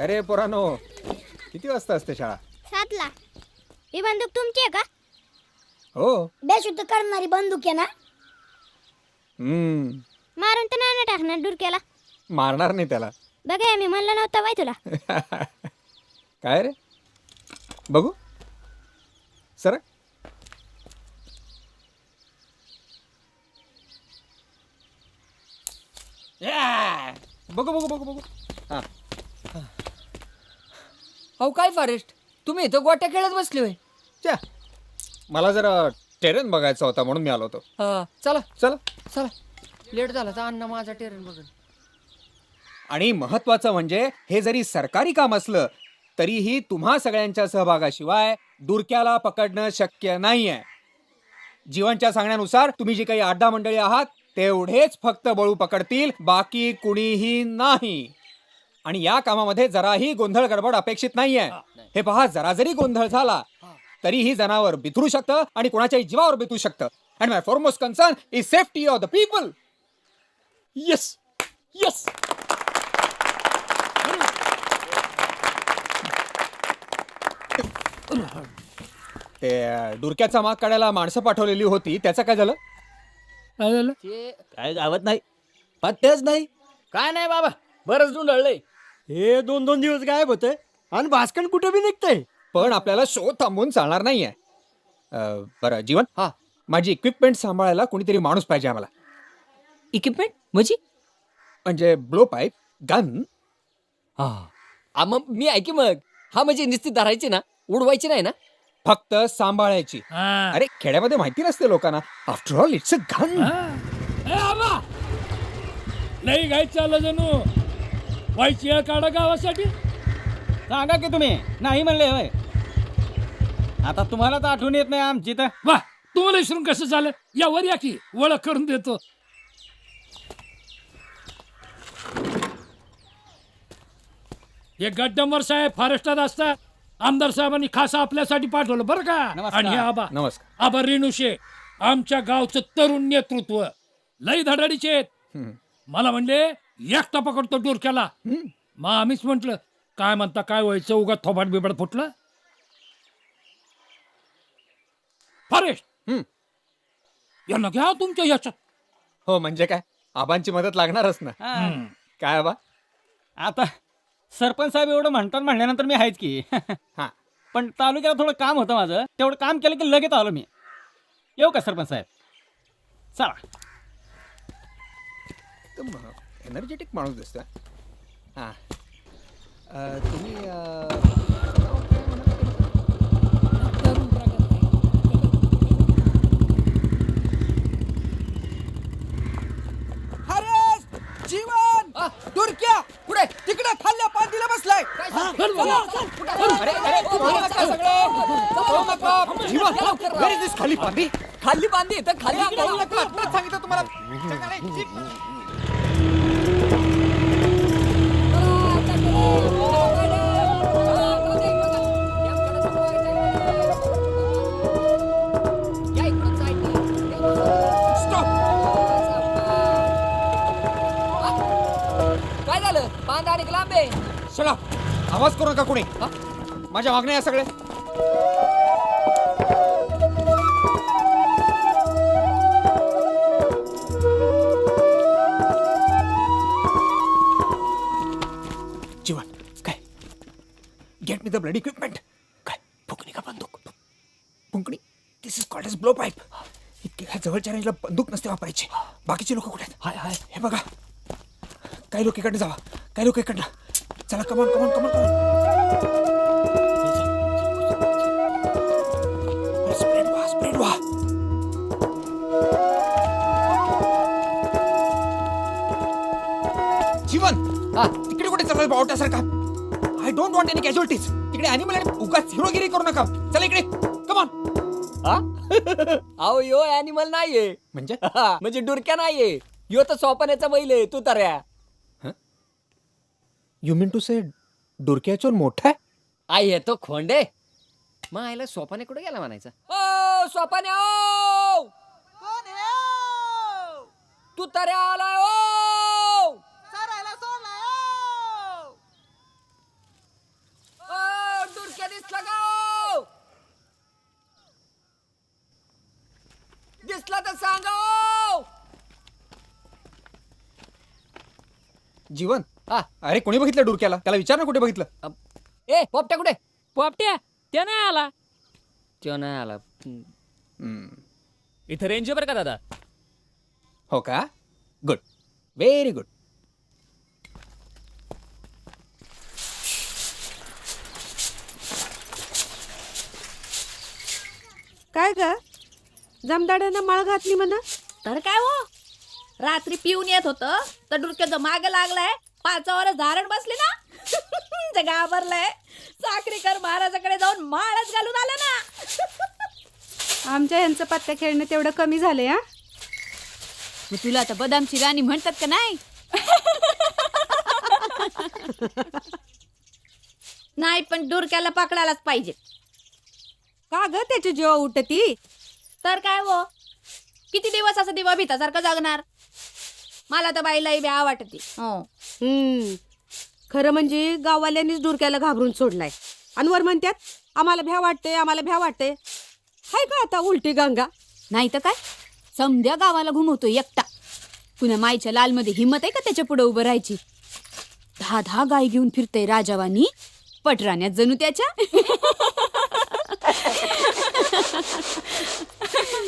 अरे पोरानो किती वाजता असते शाळा 7ला ही बंदूक तुमची आहे का हो बेशुद्ध करणारी बंदूक आहे ना मारून तर नाही टाकणार डुरक्याला मारणार नाही त्याला बघा मी म्हणलं नव्हतं बाई तुला काय रे बघू सर बघू बघू बघू बघू हा अहो काय फॉरेस्ट तुम्ही इथं गोट्या खेळत बसले होय मला जरा टेरेन बघायचा होता म्हणून मी आलो होतो चला चला चला लेट झाला तर अण्णा माझा टेरेन बघून आणि महत्वाचं म्हणजे हे जरी सरकारी काम असलं तरीही तुम्हा सगळ्यांच्या सहभागाशिवाय डुरक्याला पकडणं शक्य नाहीये जीवनच्या सांगण्यानुसार तुम्ही जी काही 8-10 मंडळी आहात तेवढेच फक्त बळू पकडतील बाकी कुणीही नाही आणि या कामामध्ये जराही गोंधळ गडबड अपेक्षित नाहीये हे पहा जरा जरी गोंधळ झाला तरीही जनावर बिथरू शकतं आणि कोणाच्याही जीवावर बिथू शकतं and my foremost concern is safety of the people yes yes ते डुरक्याचा माग काढायला माणसं पाठवलेली होती त्याचं काय झालं काय झालं काय गावात नाही पत्तेच नाही काय नाही बाबा बरंच ढुंढळलंय हे 2-2 दिवस गायब होते आणि भास्कन कुठे बी निघतंय पण आपल्याला शोध थांबवून चालणार नाहीये बरं जीवन हा माझी इक्विपमेंट सांभाळायला कोणीतरी माणूस पाहिजे आम्हाला इक्विपमेंट म्हणजे ब्लो पाईप गन मग मी ऐकी मग हा म्हणजे निश्चित धरायची ना उडवायची नाही ना फक्त सांभाळायची अरे खेड्यामध्ये माहिती नसते लोकांना after all it's a gun नाही गाय चाललं जणू व्हायची काढा गावासाठी सांगा की तुम्ही नाही म्हणले होय आता तुम्हाला तर आठवण येत नाही आमची तर वा तुम्हाला विसरून कसं झालं यावर या की ओळख करून देतो हे गड्डंबर साहेब फॉरेस्टात असतात आमदार साहेबांनी खास आपल्यासाठी पाठवलं बरं का आणि हे आबा नमस्कार आबा रेणुशे आमच्या गावचं तरुण नेतृत्व लई धडाडीचे आहेत मला म्हणले एकटा पकडतो डोरक्याला मग आम्हीच म्हंटल काय म्हणता काय व्हायचं उगा थोबाड बिबाड फुटलं फॉरेस्ट यांना घ्या तुमच्या याच्यात हो म्हणजे काय आबांची मदत लागणारच ना काय आबा आता सरपंच साहेब एवढं म्हणतात म्हणल्यानंतर मी आहेच की हा पण तालुक्याला थोडं काम होतं माझं तेवढं काम केलं की लगेच आलो मी येऊ का सरपंच साहेब चला एनर्जेटिक माणूस दिसतोय हा तुम्ही जीवन डुरक्या पुढे तिकडे खाल्ल्या पांदीला बसलाय खाली पांदी खाली पांदी तर खाली सांगितलं तुम्हाला आवाज करू नका कोणी. माझ्या मागण्या या सगळे. जीवन काय? Get me the blood equipment. काय फुकणी का बंदूक? फुंकणी. This is called as blow pipe. इतक्या जवळच्या रेंजला बंदूक नसते वापरायची. बाकीचे लोक कुठे आहेत? हाय हाय हे बघा. काही लोक इकडनं जावा, काही लोक इकडनं. चला come on come on come on come on. Spread व्हा स्प्रेड व्हा. जीवन तिकडे कुठे चाललाय बावट्यासारखा? I don't want any casualties. तिकडे ॲनिमल आणि उगाच हिरोगिरी करू नका. चला इकडे कमॉन. अहो यो ॲनिमल नाहीये. म्हणजे डुरक्या नाहीये. यो तर सोपाण्याचा बैल आहे. तू तरया. यू मीन टू से डुरक्याचोर मोठा आहे? आई येतो खोंडे. मग आईला सोपाने कुठे गेला म्हणायचा. ओ सोपाने ओ तू तरया आलाय. ओ डुरक्या दिसला का? दिसला तर सांगा. जीवन अरे कोणी बघितलं डुरक्याला? त्याला विचार ना कुठे बघितलं. ए पोपट्या कुठे? पोपट्या त्या नाही आला. त्यो नाही आला. इथं रेंज बरं का दादा. हो का? Good very good. काय ग जमदाड्यानं माळ घातली म्हणा. तर काय हो, रात्री पिऊन येत होतं तर डुरक्याचं माग लागलाय. 5 वर्ष धारण बसली ना. ते घाबरलंय. साखरीकर महाराजाकडे जाऊन माळच घालून आला ना. आमच्या यांचं पत्ता खेळणं तेवढं कमी झालंय. हा मग तुला आता बदामची राणी म्हणतात का नाही? नाही पण डुरक्याला पकडायलाच पाहिजे. का ग त्याची जीव उठती? तर काय हो, किती दिवस असं दिवा भीतासारखं जगणार? मला तर बाईलाही भ्या वाटते. खरं म्हणजे गाववाल्यांनीच डुरक्याला घाबरून सोडलाय. आणि वर म्हणतात आम्हाला भ्या वाटते, आम्हाला भ्या वाटते. हाय का आता उलटी गंगा? नाही तर काय, समध्या गावाला घुमवतो एकटा. पुन्हा माईच्या लालमध्ये हिंमत आहे का त्याच्या पुढे उभं राहायची? 10 गाय घेऊन फिरते राजावानी. पटराण्यात जणू त्याच्या.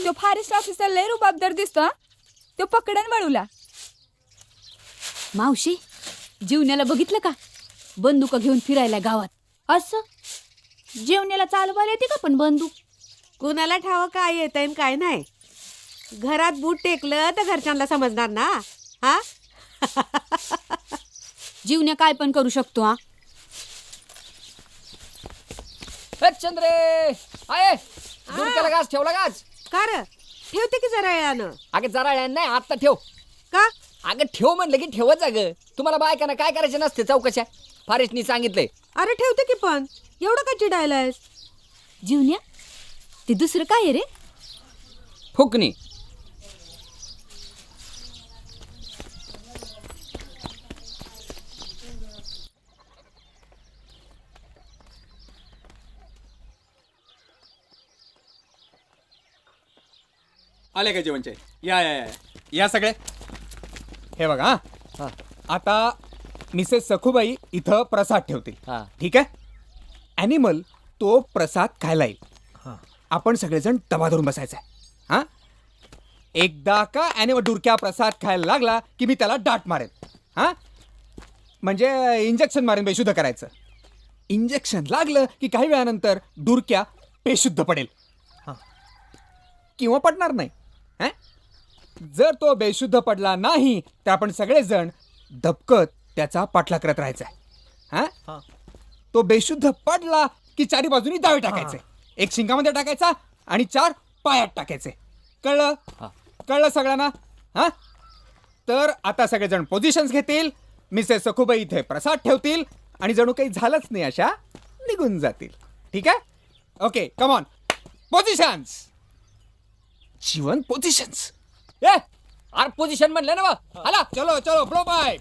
तो फॉरेस्ट ऑफिसर लय रुबाबदार दिसतो. तो पकडन वळूला. मावशी जीवण्याला बघितलं का? बंदुका घेऊन फिरायला गावात. असं जीवण्याला चालवायला येते का पण बंदूक? कुणाला ठाव काय येत आहे काय नाही. घरात बूट टेकलं तर घरच्यांना समजणार ना. हा जीवण्या काय पण करू शकतो. हा चंद्रे आहे डुरक्याला घास ठेवला गाज. का र ठेवते की जरा वेळानं? अगं जरा वेळानं नाही, आत्ता ठेव. का? अगं ठेव म्हणलं की ठेवच. अगं तुम्हाला बायकांना काय करायचं नसते चौकशा. फॉरेस्टनी सांगितलंय. अरे ठेवते की पण एवढं का चिडायलायस? जीवन्या ते दुसरं काय आहे रे? फुकणी. आले का जेवणचे? या या या या सगळे. हे बघा आता मिसेस सखूबाई इथं प्रसाद ठेवतील. ठीक आहे. ॲनिमल तो प्रसाद खायला येईल. आपण सगळेजण डबा धरून बसायचं आहे. हा एकदा का ॲनिमल डुरक्या प्रसाद खायला लागला की मी त्याला डाट मारेन. हा म्हणजे इंजेक्शन मारेन बेशुद्ध करायचं. इंजेक्शन लागलं की काही वेळानंतर डुरक्या बेशुद्ध पडेल किंवा पडणार नाही. जर तो बेशुद्ध पडला नाही तर आपण सगळेजण धपकत त्याचा पाठलाग करत राहायचा आहे. तो बेशुद्ध पडला की 4 बाजूनी दावे टाकायचे. 1 शिंगामध्ये टाकायचा आणि 4 पायात टाकायचे. कळलं? कळलं सगळ्यांना? हा तर आता सगळेजण पोझिशन्स घेतील. मिसेस सखूबाई इथे प्रसाद ठेवतील आणि जणू काही झालंच नाही अशा निघून जातील. ठीक आहे? Okay come on positions. Jeevan positions. आर पोझिशन म्हणलं ना बा. आला चलो चलो ब्लो बाय.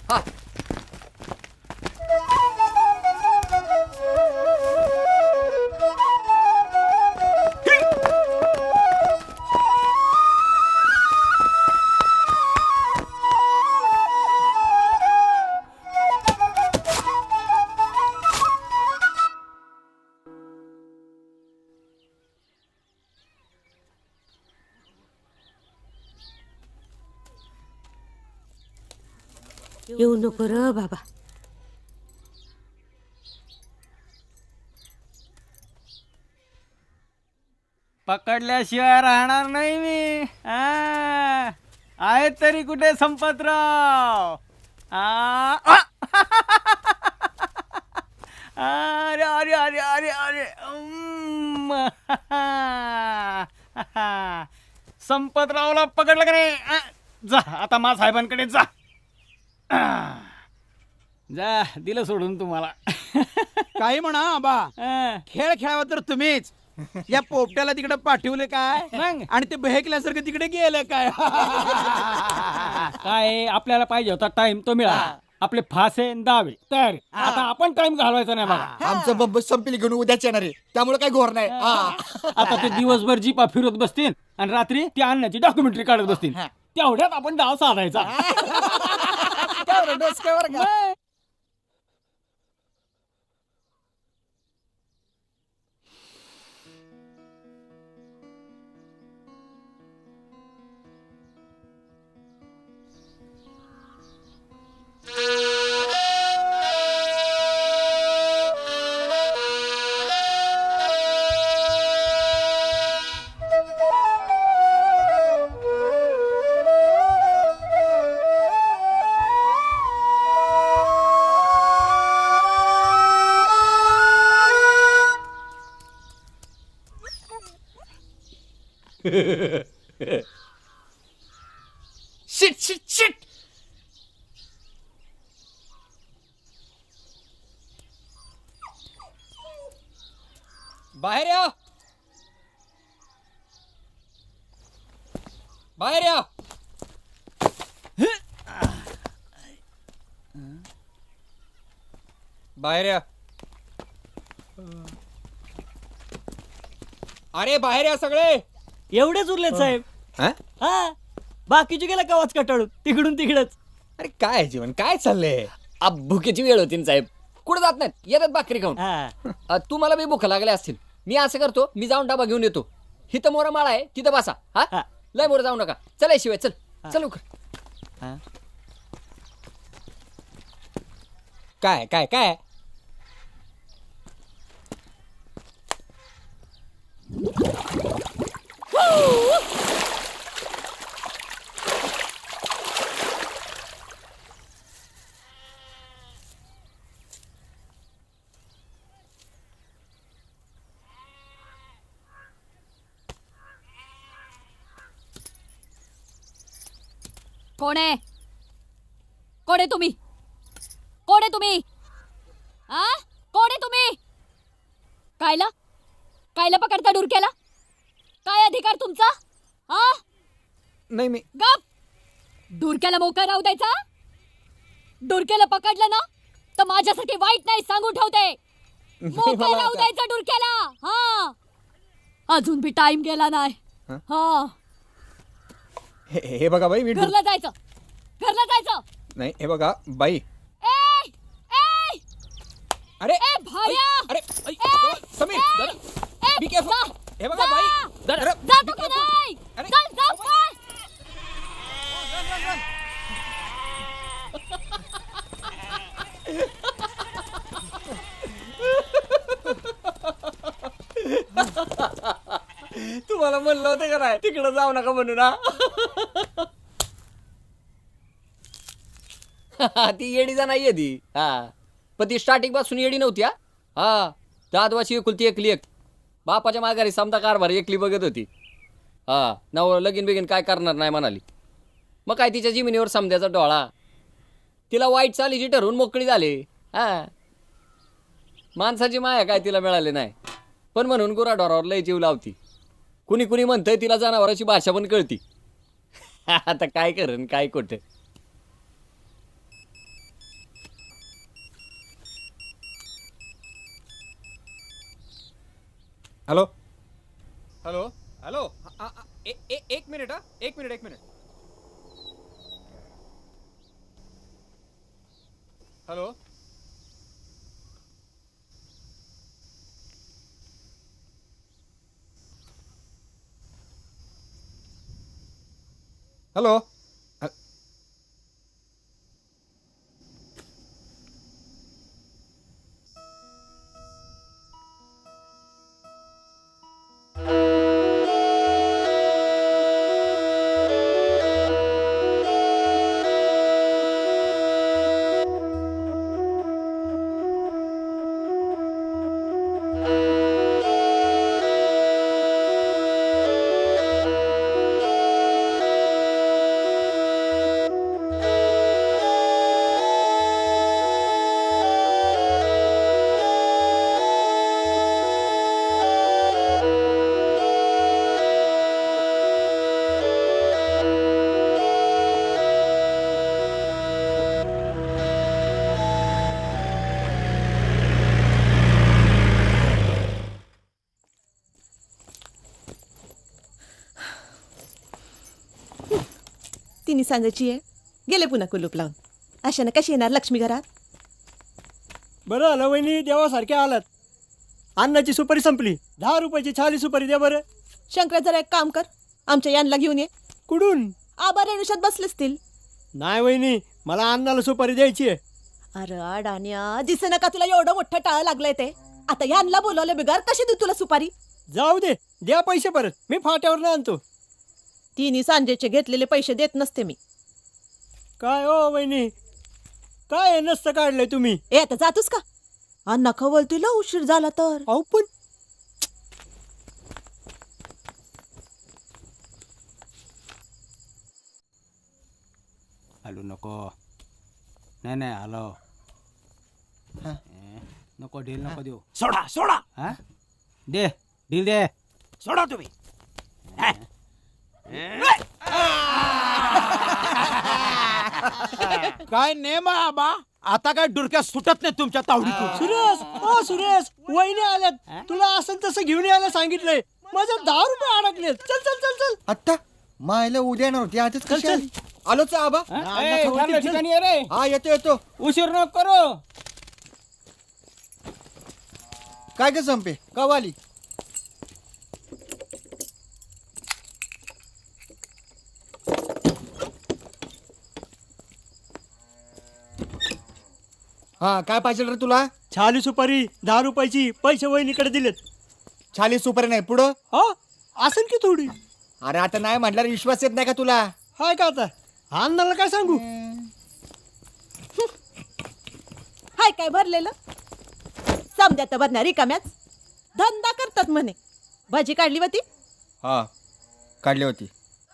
येऊ नको र बाबा. पकडल्याशिवाय राहणार नाही मी. आहेत तरी कुठे संपतराव? अरे अरे अरे अरे अरे संपतरावला पकडलं का नाही? जा आता मा साहेबांकडे जा. जा दिलं सोडून तुम्हाला. काही म्हणा आबा, खेळ खेळावा तर तुम्हीच. या पोपट्याला तिकडे पाठवले काय आणि ते बहेकल्यासारखं तिकडे गेलं काय? काय आपल्याला पाहिजे होता टाइम तो मिळाला. आपले फासे दावे तयार. आता आपण टाइम घालवायचा नाही बघा. आमचं बंब संपली घेऊन उद्याच येणार आहे, त्यामुळे काही घोर नाही. आता ते दिवसभर जीपा फिरत बसतील आणि रात्री त्या अन्नाची डॉक्युमेंटरी काढत बसतील. तेवढ्यात आपण डाव साधायचा. Shit shit shit. बाहेर या, बाहेर या. बाहेर या. अरे बाहेर या सगळे. एवढेच उरलेत साहेब. हा बाकीचे गेला कवाच कटाळून तिकडून तिकडच. अरे काय जीवन काय चाललंय? भुकेची वेळ होती ना साहेब. कुठे जात नाहीत, येतात भाकरी खाऊन. तुम्हाला बी भूक लागल्या असतील. मी असं करतो, मी जाऊन डबा घेऊन येतो. हिथं मोरा माळा आहे, तिथं बसा. हा लय मोर जाऊ नका. चला शिवाय चल चल लवकर. काय काय काय? कोण आहे? कोण आहे तुम्ही? कोण आहे तुम्ही? कोण आहे तुम्ही? कायला कायला पकडता डुरक्याला? काय अधिकार तुमचा? नाही मी गप. डुरक्याला मोका राहू द्यायचा? डुरक्याला पकडलं ना तर माझ्यासाठी वाईट नाही सांगून ठेवते. मोका राहू द्यायचा डुरक्याला. अजून बी टाइम गेला नाही. हे बघा बाई, मी घरला जायचं, घरला जायचं. नाही हे बघा बाई. अरे भाया. अरे समीर बी केअरफुल. हे बघा बाई. जातो का नाही? चल जाऊ काय? तुम्हाला म्हणलं होतं का नाही तिकडं जाऊ नका म्हणून? ती येडीचा नाहीये ती. पण ती स्टार्टिंग पासून येडी नव्हती. दादवाची एकुलती एकली एक. बापाच्या माघारी समजा कारभार एकली बघत होती. नव लगीन बिगीन काय करणार नाही म्हणाली. मग काय तिच्या जिमिनीवर समद्याचा डोळा. तिला वाईट चालीची ठरवून मोकळी झाली. माणसाची माया काय तिला मिळाली नाही. पण म्हणून गुराढोरावर लय जीव लावती. कुणी कुणी म्हणतंय तिला जनावराची भाषा पण कळती. आता काय करण काय कुठं. Hello hello hello. एक मिनिट. एक मिनिट. हॅलो. हॅलो. तिन्ही सांगायची आहे गेले पुन्हा कुलूप लावून. अशानं कशी येणार लक्ष्मी घरात? बरं आलं वहिनी, देवासारखे आलात. अन्नाची सुपारी संपली, 10 रुपयाची छाली सुपारी द्या बरं. शंकर जरा एक काम कर, आमच्या यांना घेऊन ये. कुठून? आबा रेणुशात बसले असतील. नाही वहिनी, मला अन्नाला सुपारी द्यायची आहे. अरे अडाण्या, दिसे नका तुला एवढं मोठं टाळ लागलंय ते. आता यांना बोलवलं बिगार, कशी देऊ तुला सुपारी? जाऊ दे, द्या पैसे परत, मी फाट्यावर आणतो. तिन्ही सांजेचे घेतलेले पैसे देत नसते मी. काय हो वहिनी, काय नसतं काढलंय तुम्ही? ए आता जातोस का? अण्णा खवल तुला उशीर झाला तर. अहो पण आलू नको. नाही आलो. नको डील नको देऊ. सोडा सोडा. हा दे डील दे. सोडा तुम्ही. काय नेम आहे आबा, आता काय डुरक्या सुटत नाही तुमच्या तावडीतून. सुरेश, ओ सुरेश, वहिनी आल्यात, तुला असं तसं घेऊन यायला सांगितलंय. माझे 10 रुपये अडकलेत. चल चल चल चल. आत्ता मायला उद्या नव्हती आजच कशी आली? आलोच आबा. ठिकाणी ये रे. हा येतो येतो. उशीर नको करू. काय ग संपे, कवा आली? हा काय पाहिजे रे तुला? छाली सुपारी 10 रुपयाची, पैसे वहिनीकडे दिलेत. छाली सुपारी नाही पुढं? हा असेल की थोडी. अरे आता नाही म्हटल्यावर विश्वास येत नाही का तुला? हाय का आता अन्नाला काय सांगू? हाय काय भरलेलं समद्यात भरणार रिकाम्याच धंदा करतात म्हणे. भाजी काढली होती? हा काढली होती.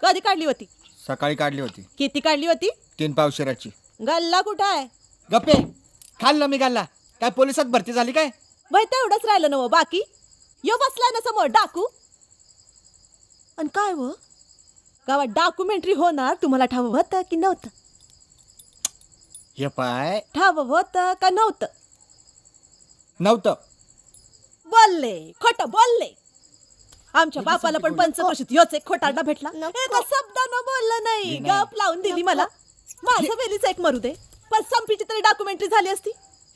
कधी काढली होती? सकाळी काढली होती. किती काढली होती? 3 पावशेराची. गल्ला कुठं आहे? गप्पे खाल्लं मी गाल्ला. काय पोलिसात भरती झाली काय? वय तेवढंच राहिलं ना बाकी. यो बसलाय ना समोर डाकू. आणि काय व गावात डॉक्युमेंटरी होणार तुम्हाला ठाव होतं की नव्हतं? हे पाय ठाव होतं का नव्हतं? नव्हतं. बोलले खोटं बोलले. आमच्या बापाला पण पंचकृषीत योच एक खोटारडा भेटला. एका शब्दानं बोललं नाही, गप लावून दिली मला. माझं वेलीच एक मरू दे, पण संपीची तरी डॉक्युमेंटरी झाली असती.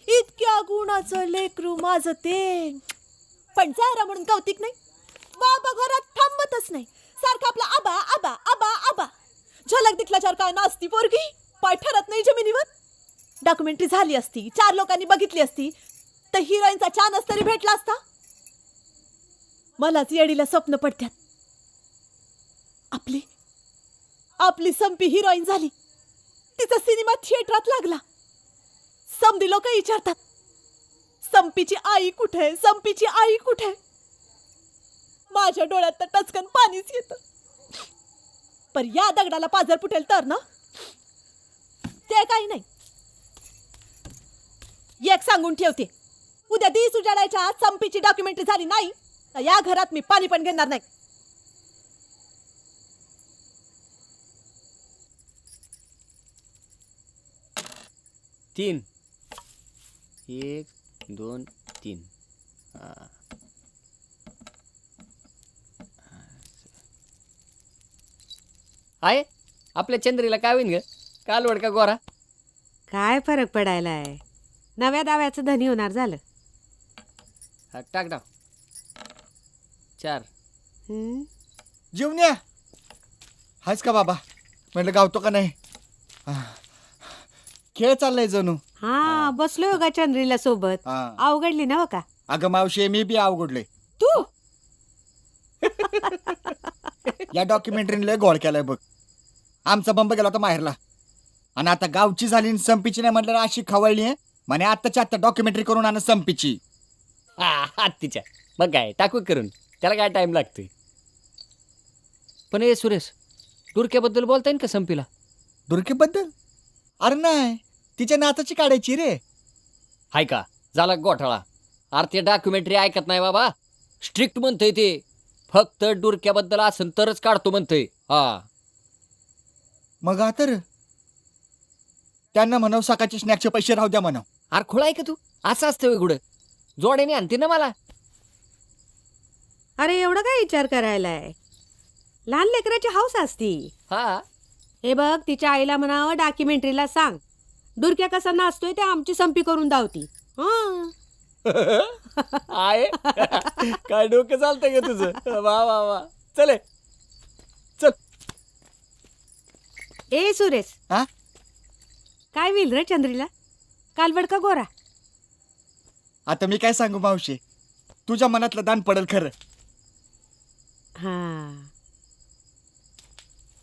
इतक्या गुणाचं लेकरू माझं ते. पण जरा म्हणून कौतिक नाही. बाबा घरात थांबतच नाही, सारखं आपला आबा आबा आबा आबा. झलक दिखल्याच्यावर काय नाचती पोरगी, पाय ठरत नाही जमिनीवर. डॉक्युमेंटरी झाली असती, 4 लोकांनी बघितली असती, तर हिरोईनचा चान्स तरी भेटला असता. मलाच येडीला स्वप्न पडत्यात. आपली संपी हिरोईन झाली, तिचा सिनेमा थिएटरात लागला. समधी लोक विचारतात, संपीची आई कुठे, संपीची आई कुठे? माझ्या डोळ्यात तर टचकन पाणीच येतं. पण या दगडाला पाझर फुटेल तर ना, ते काही नाही. एक सांगून ठेवते, उद्या दिस उजाडायच्या आत संपीची डॉक्युमेंटरी झाली नाही तर या घरात मी पाणी पण घेणार नाही. तीन 1 2 3. आहे आपल्या चंद्रीला काय होईन ग? कालवड का गोरा? काय फरक पडायलाय, नव्या दाव्याचं धनी होणार झालं. टाक 4. जेवण्या हायच का बाबा? म्हटलं गावतो का नाही. खेळ चाललाय जणू. हा बसलोय हो का चंद्रीला सोबत. अवघडली ना हो का? अगं मावशी मी बी अवघडलोय. तू या डॉक्युमेंटरीने लय गोळ केलाय बघ. आमचा बंब गेला होता माहेरला, आणि आता गावची झाली आणि संपीची नाही म्हटलं अशी खवळली आहे म्हणे. आत्ताच्या आत्ता डॉक्युमेंटरी करून आण संपीची. तिच्या मग काय टाकू करून, त्याला काय टाइम लागतोय. पण हे सुरेश, डुरक्याबद्दल बोलता येईल का संपीला? डुरक्याबद्दल? अरे नाही, तिच्या नाचाची काढायची रे. हाय का झाला गोठाळा. अरे ते डॉक्युमेंटरी ऐकत नाही बाबा, स्ट्रिक्ट म्हणतोय ते. फक्त डुरक्याबद्दल असं तरच काढतो म्हणतोय. हा मग आता त्यांना म्हणाव सकाळचे स्नॅक्सचे पैसे राहू द्या म्हणाव. अरे खुळा आहे का तू? असं असतं वेगळं, जोड्याने आणते ना मला. अरे एवढा काय विचार करायलाय, लहान लेकराची हौस असती. हा हे बघ तिच्या आईला म्हणावं डॉक्युमेंटरीला सांग डुरक्या कसा नाचतोय ते आमची संपी करून धावती हं. आहे काय डोकं चालतंय का तुझं वा वा वा चले चल. ए सुरेश काय होईल रे चंद्रीला कालवड का गोरा? आता मी काय सांगू मावशी, तुझ्या मनातलं दान पडल खरं.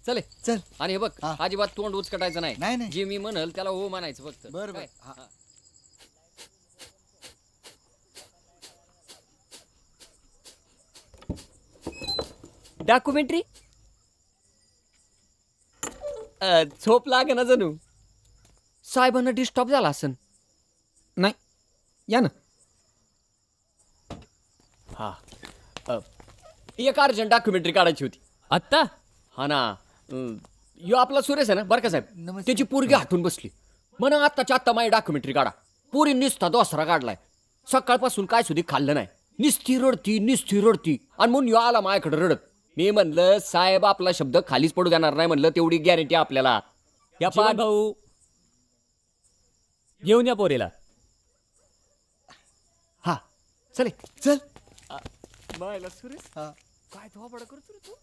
चले चल. आणि हे बघ अजिबात तोंड उचकटायचं नाही. जे मी म्हणल त्याला हो म्हणायचं फक्त. बरोबर. डॉक्युमेंटरी झोप लागे ना जणू. साहेबांना डिस्टर्ब झाला असन. नाही या ना. हा एक अर्जंट डॉक्युमेंटरी काढायची होती आत्ता. हा ना. यो आपला सुरेश आहे ना बरं का साहेब, त्याची पोरगी हटून बसली म्हणून आत्ताच्या आत्ता माझी डॉक्युमेंटरी काढा. पोरी निसता दोसरा काढलाय. सकाळपासून काय सुधी खाल्लं नाही. निस्ती रडती आणि म्हणून यो आला माझ्याकडे रडत. मी म्हणलं साहेब आपला शब्द खालीच पडू देणार नाही म्हणलं, तेवढी गॅरंटी आपल्याला. या भाऊ घेऊन या पोरीला. हा चले चल. बायला सुरेश काय धोपाडा करतो रे तू.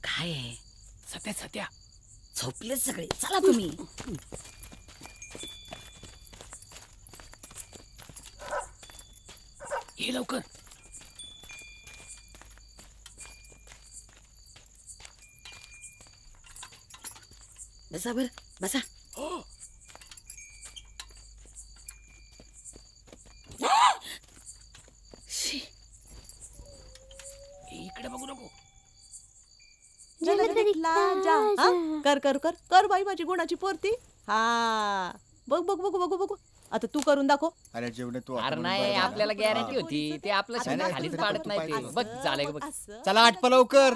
काय आहे? सत्या झोपले सगळे. चला तुम्ही. ये लवकर. बसा बर बसा. इकडे बघू नको. कर कर कर कर बाई माझी गुणाची पोरती. हा बघ बघ बघू बघू बघू आता तू करून दाखव. अरे जेवढे तू अरे नाही आपल्याला गॅरंटी होती. ते आपलं शब्द खालीच पाडत नाही ते. बघ झालंय बघ. चला आटपा लवकर.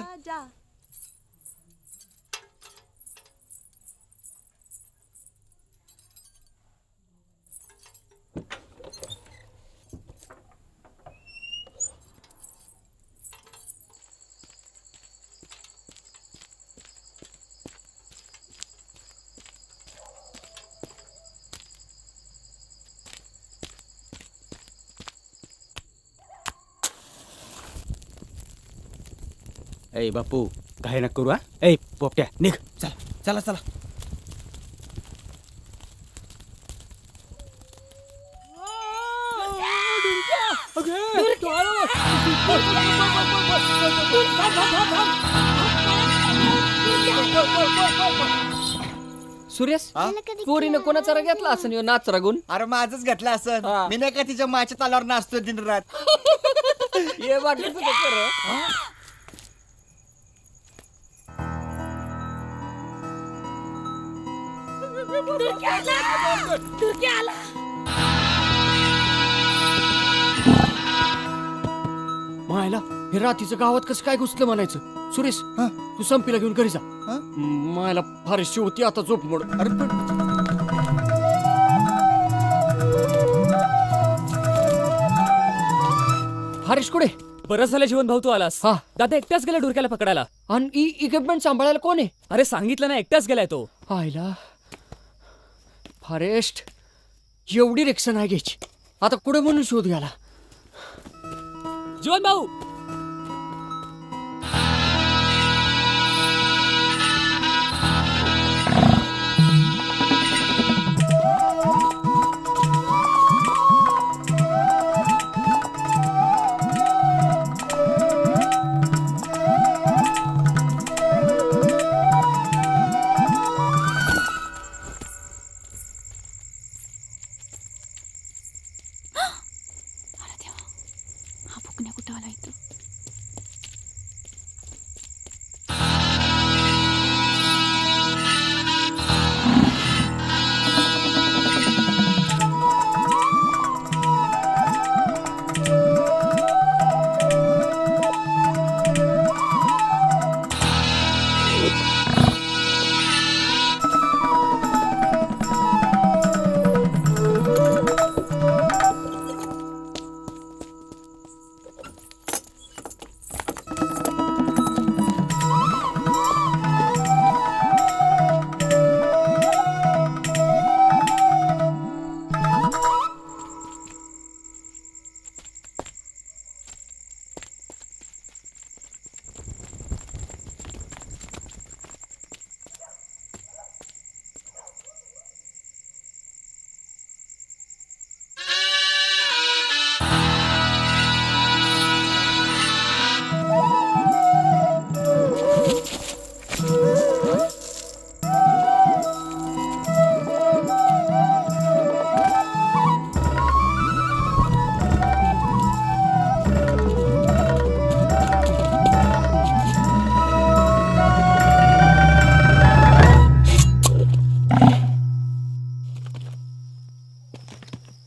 ए बापू काय नका करू. ए पोपट्या निघ. चला चला चला. सुरेश पोरीनं कोणाचा रग घेतला असं यो नाच रगून. अरे माझच घेतला असं. मी नाही का तिच्या माच्या तालावर नाचतो दिन रात. ये वाटलं तुझं खरं. मायला हे रात्रीचं गावात कसं काय घुसलं म्हणायचं. सुरेश तू संपीला घेऊन घरी जा. मायला फारशी होती आता झोप मोड. हरीश कुठे? बरं झालं जीवन भाऊ तू आलास. हा दादा एकटाच गेला डुरक्याला पकडायला. आणि इक्विपमेंट सांभाळायला कोण आहे? अरे सांगितलं ना एकटाच गेलाय तो. आयला फॉरेस्ट एवढी रिक्षा नाही घ्यायची. आता कुठे म्हणून शोध घ्याला. जीवन भाऊ कुठं आला इथं.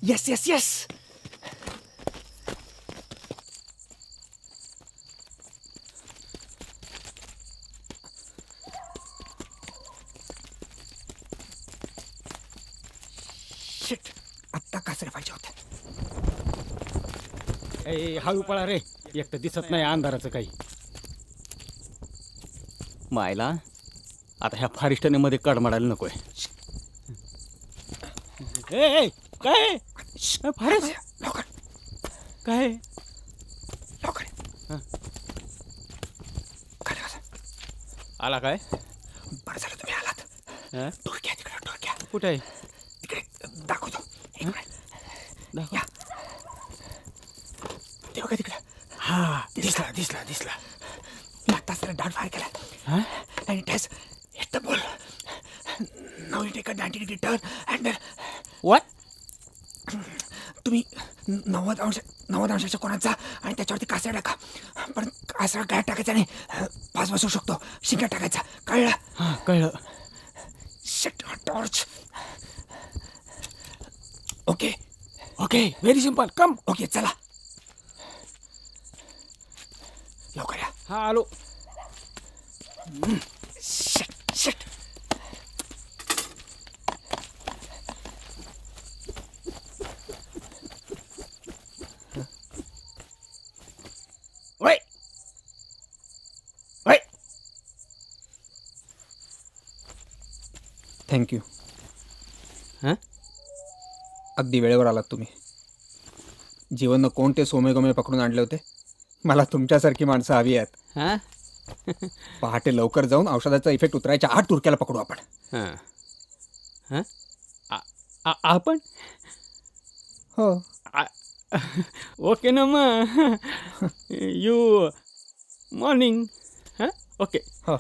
Yes yes yes. शिट, आत्ता कासरे पाहिजे होते. ए हळू पळा रे, एक तर दिसत नाही अंधाराचं काही. मायला आता ह्या फारिस्टने मध्ये कडमडायला नकोय. ए काय फारस लवकर काय लवकर आला काय? बरं झालं तुम्ही आलात. डोरक्या तिकडे, डोरक्या कुठे आहे? तिकडे दाखवतो. या ते बघा तिकडे. हा दिसला दिसला दिसला. आत्ताच त्याला डाऊन फायर केला आणि Tess hit the ball. Now you take a 90 degree turn and what. तुम्ही 90 अंशाच्या कोणात जा आणि त्याच्यावरती कासरा टाका. पण कासरा काय टाकायचा नाही, पाच बसू शकतो. शिंका टाकायचा. कळलं? हा कळलं. Shit, torch. Okay okay very simple. Come. Okay चला लवकर या. हा आलो. Shit shit. ओय ओय. थँक्यू. हां अगदी वेळेवर आलात तुम्ही. जीवननं कोणते सोमे गोमे पकडून आणले होते. मला तुमच्यासारखी माणसं हवी आहेत. हां पहाटे लवकर जाऊन औषधाचा इफेक्ट उतरायच्या आत तुरक्याला पकडू आपण. हां हां आपण हो. ओके ना मग. You morning. हां ओके. हो.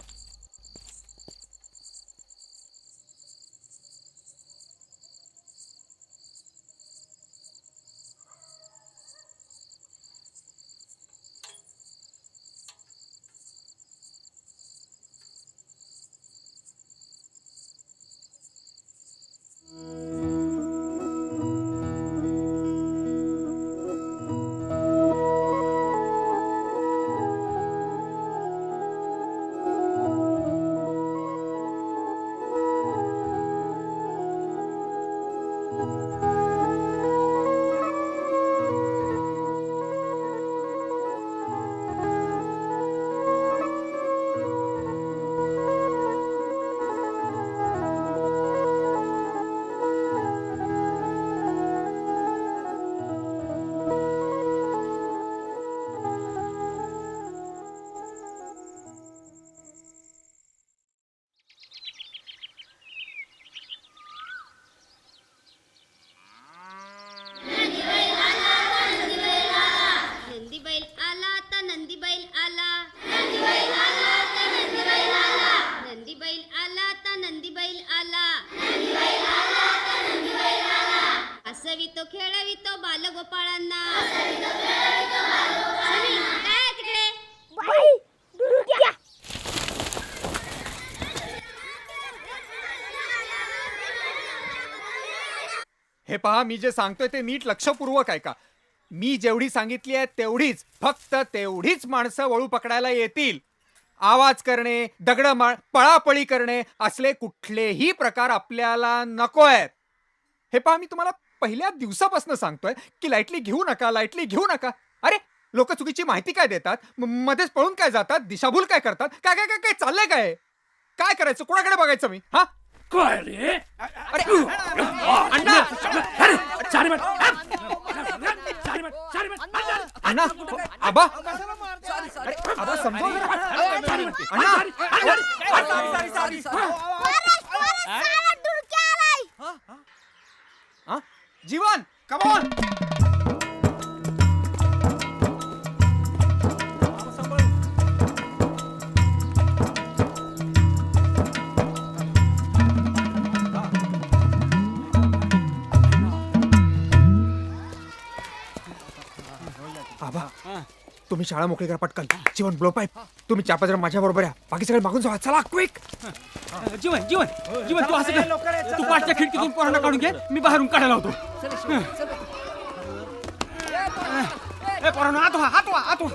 हसवितो खेळवितो बालगोपाळांना. हे पहा, मी जे सांगतोय ते नीट लक्षपूर्वक ऐका. मी जेवढी सांगितली आहे तेवढीच, फक्त तेवढीच माणसं वळू पकडायला येतील. आवाज करणे, दगडमाळ, पळापळी करणे असले कुठलेही प्रकार आपल्याला नको आहेत. हे पहा, मी तुम्हाला पहिल्या दिवसापासून सांगतोय की लाईटली घेऊ नका, लाईटली घेऊ नका. अरे लोक चुकीची माहिती काय देतात, मध्येच पळून काय जातात, दिशाभूल काय करतात, काय काय काय काय चाललंय, काय काय करायचं, कोणाकडे बघायचं मी? हा काय रे? अरे अण्णा, आबा, अरे आबा समजावून अण्णा. जीवन, कम ऑन. आबा, तुम्ही शाळा मोकळी करा पटकन. जीवन, ब्लो पाईप. तुम्ही चापाजरा माझ्या बरोबर या. बाकी सगळे मागून जावा. चला क्विक. जीवन जीवन जीवन तू असं कर. तू पाठच्या खिडकीतून पोरांना काढून घे, मी बाहेरून काढायला होतो. चल शिव, चल. ए पोरांनो, आत व्हा, आत व्हा, आत व्हा.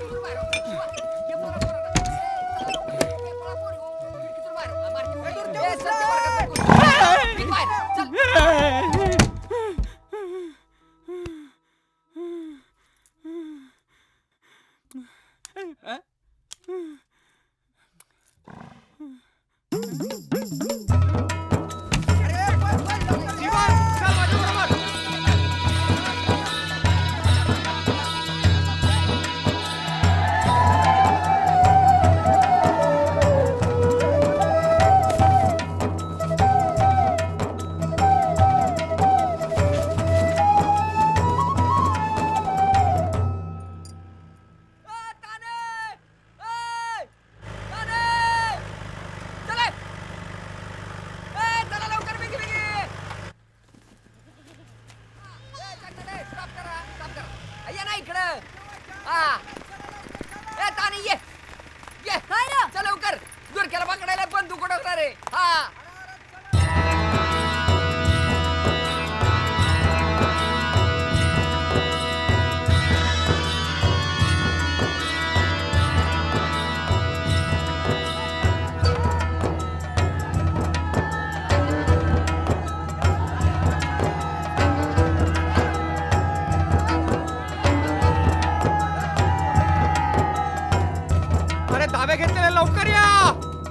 ताबे घेतलेले, लवकर या,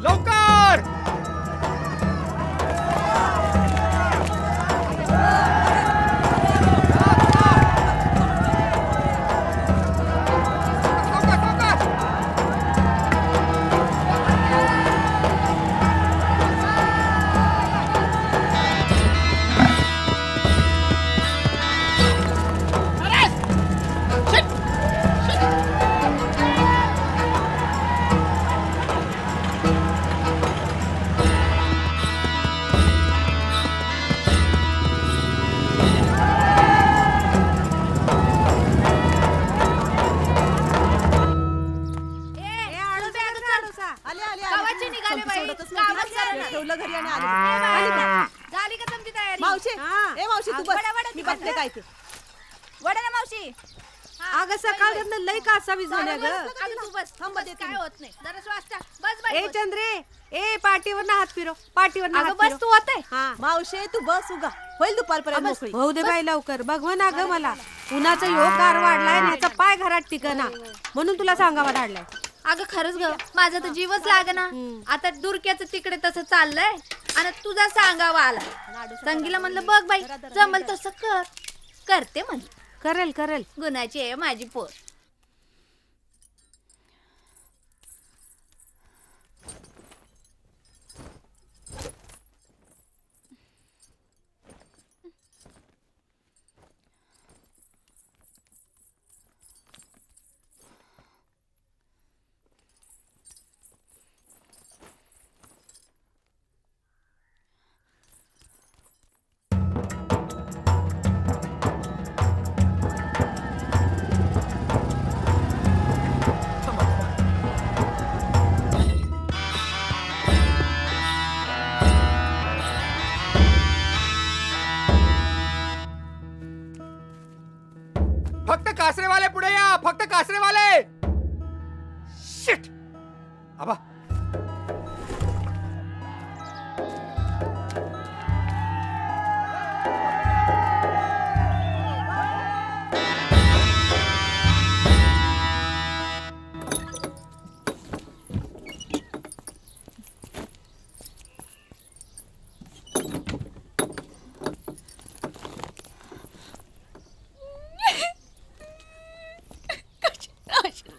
लवकर. अगं सकाळ लई कासावी झाल्या ग. काय होत नाही जरा श्वास टाक. बस बाई, ए चंद्रे, ए पाठीवर हात फिरव, पाठीवर अगं बस तू होते. मावशे तू बस उगा, होईल दुपारपर्यंत मोकळी. भाऊ दे बाई लवकर, बघव ना ग मला. उन्हाचा योग गार वाढलाय आणि याचा पाय घरात टिकना, म्हणून तुला सांगावा धाडलाय. अगं खरंच ग, माझा तर जीवच लागना. आता दुर्क्याचं तिकडे तसं चाललंय आणि तुझा सांगावा आला. संगीला म्हणलं बघ बाई जमल तसं कर. करते म्हणलं. करेल करेल, गुणाची आहे माझी पोर. फक्त कासरेवाले पुढे या, फक्त कासरेवाले. शिट. आबा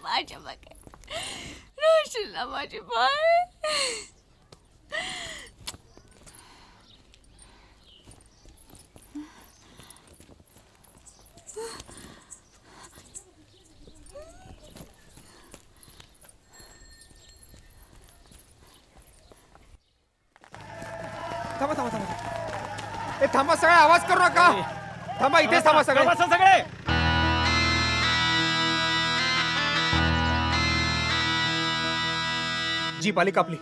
माझ्या बघा रोशीला माझी बाय. थांबा थांबा थांबा. ए थांबा, सगळे आवाज करू नका. थांबा, इथेच थांबा सगळे. जीप आली कापली.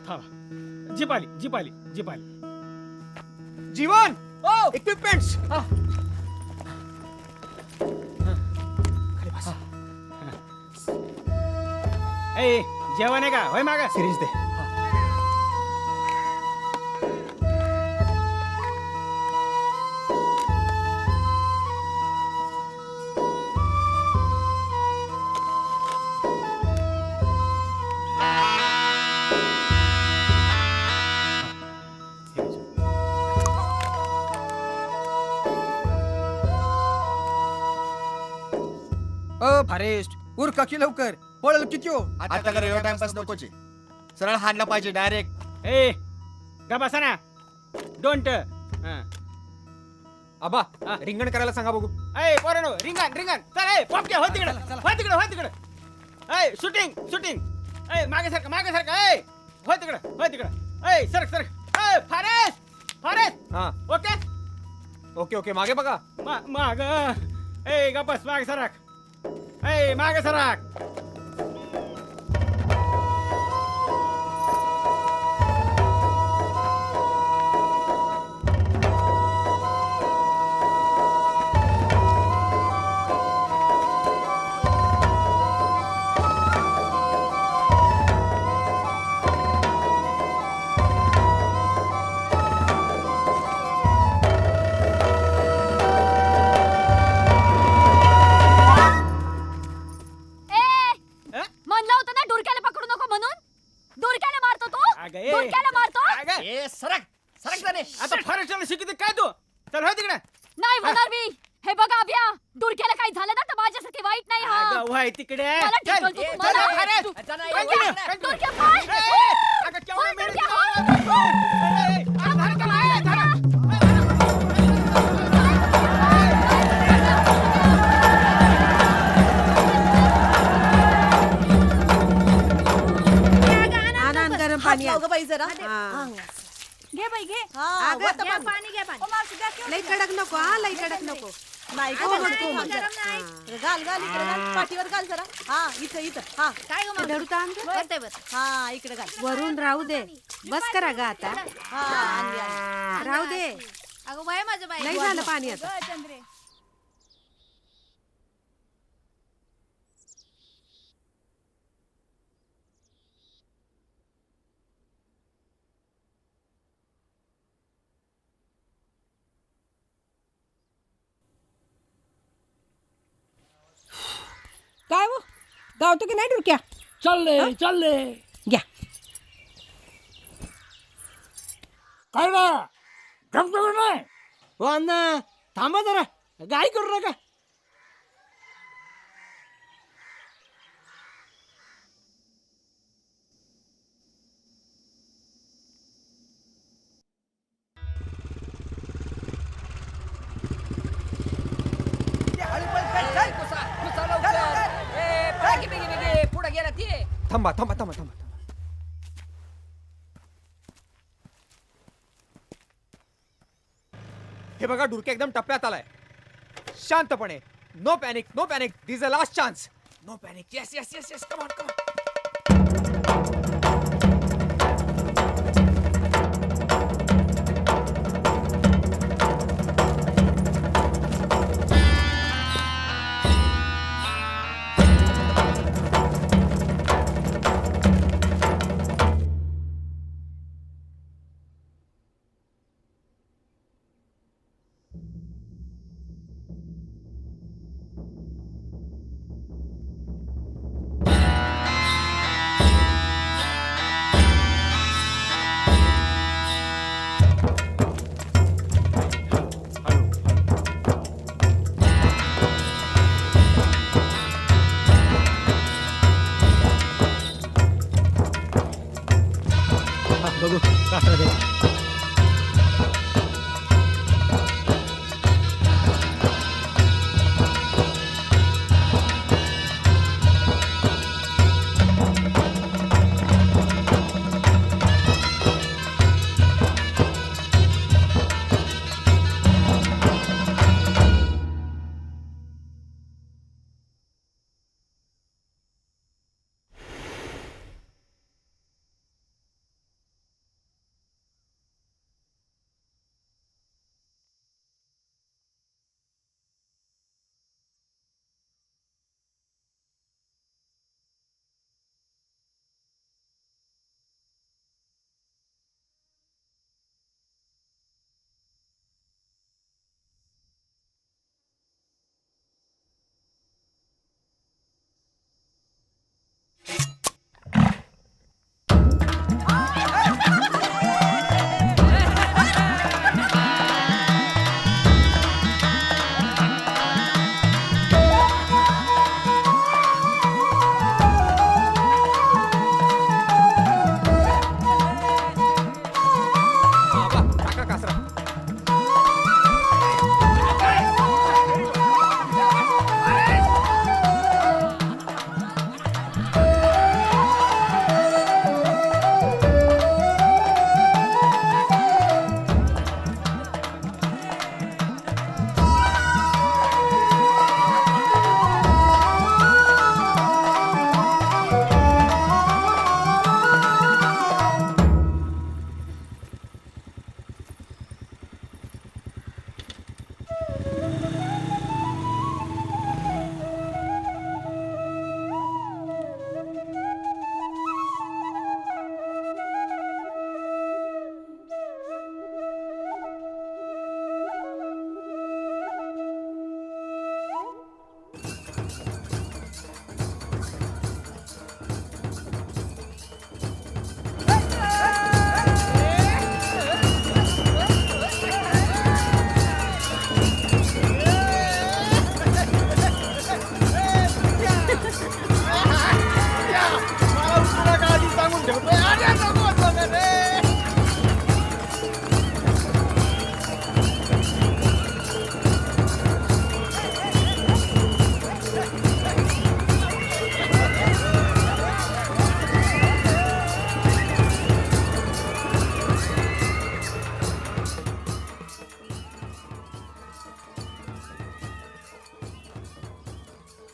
थांबा, जीप आली, जीप आली, जीप आली. जीवन, इक्विपमेंट्स. ए जेवण आहे का होय माग सिरीज दे. फॉरेस्ट उरका की लवकर पळल किती हो आता कर टाइमपास नकोचे. सरळ हाणला पाहिजे डायरेक्ट. ए का बसा ना डोंट आबा रिंगण करायला सांगा बघू. ए पोरांनो रिंगण रिंगण चल ए पॉपके हो तिकडे ए शूटिंग ए मागे सारखा ए हो तिकडे ए सरक ए फॉरेस्ट हा ओके मागे बघा. माग ए गप्पस मागे सरक ए मागे सरक. म्हणलं होतं ना डुरक्याला पकडू नको म्हणून. डुरक्याला मारतो तू. डुरक्याला मारतो. ए सरक आता फॉरेस्टला शिकते काय तू. चल हो तिकडे. नाही होणार मी. हे बघा अभ्या डुरक्याला काही झालं ना तर माझ्यासाठी वाईट नाही हा. वय तिकडे मला ढकलतो तू, मला. डुरक्या पाय. पाय डुरक्या. आनंद गरम पाणी हात लाव गं बाई जरा घे बाई घे. हा, अगं, वरतं घे पाणी. पाणी घे पाणी. लई कडक नको हा लई कडक नको. नाही अगं, गं, नाही, बघतो मग. गरम नाही. हा. घाल इकडे घाल पाठीवर घाल जरा. हा इथं हा काय गं, ते धडू ताण दे. हा इकडे घाल वरून राहू दे. बस करा ग आता. हा आणली. राहू दे. अगं वय माझं बाई लई झालं पाणी आता. काय हो गावतो की नाही डुरक्या. चालले घ्या. काय ना जमतो नाही. हो अण्णा थांबा जरा गाई करू नका. पुढे गेला ते. थांबा. हे बघा डुरक्या एकदम टप्प्यात आलाय. शांतपणे. No panic this a last chance. No panic. Yes come on.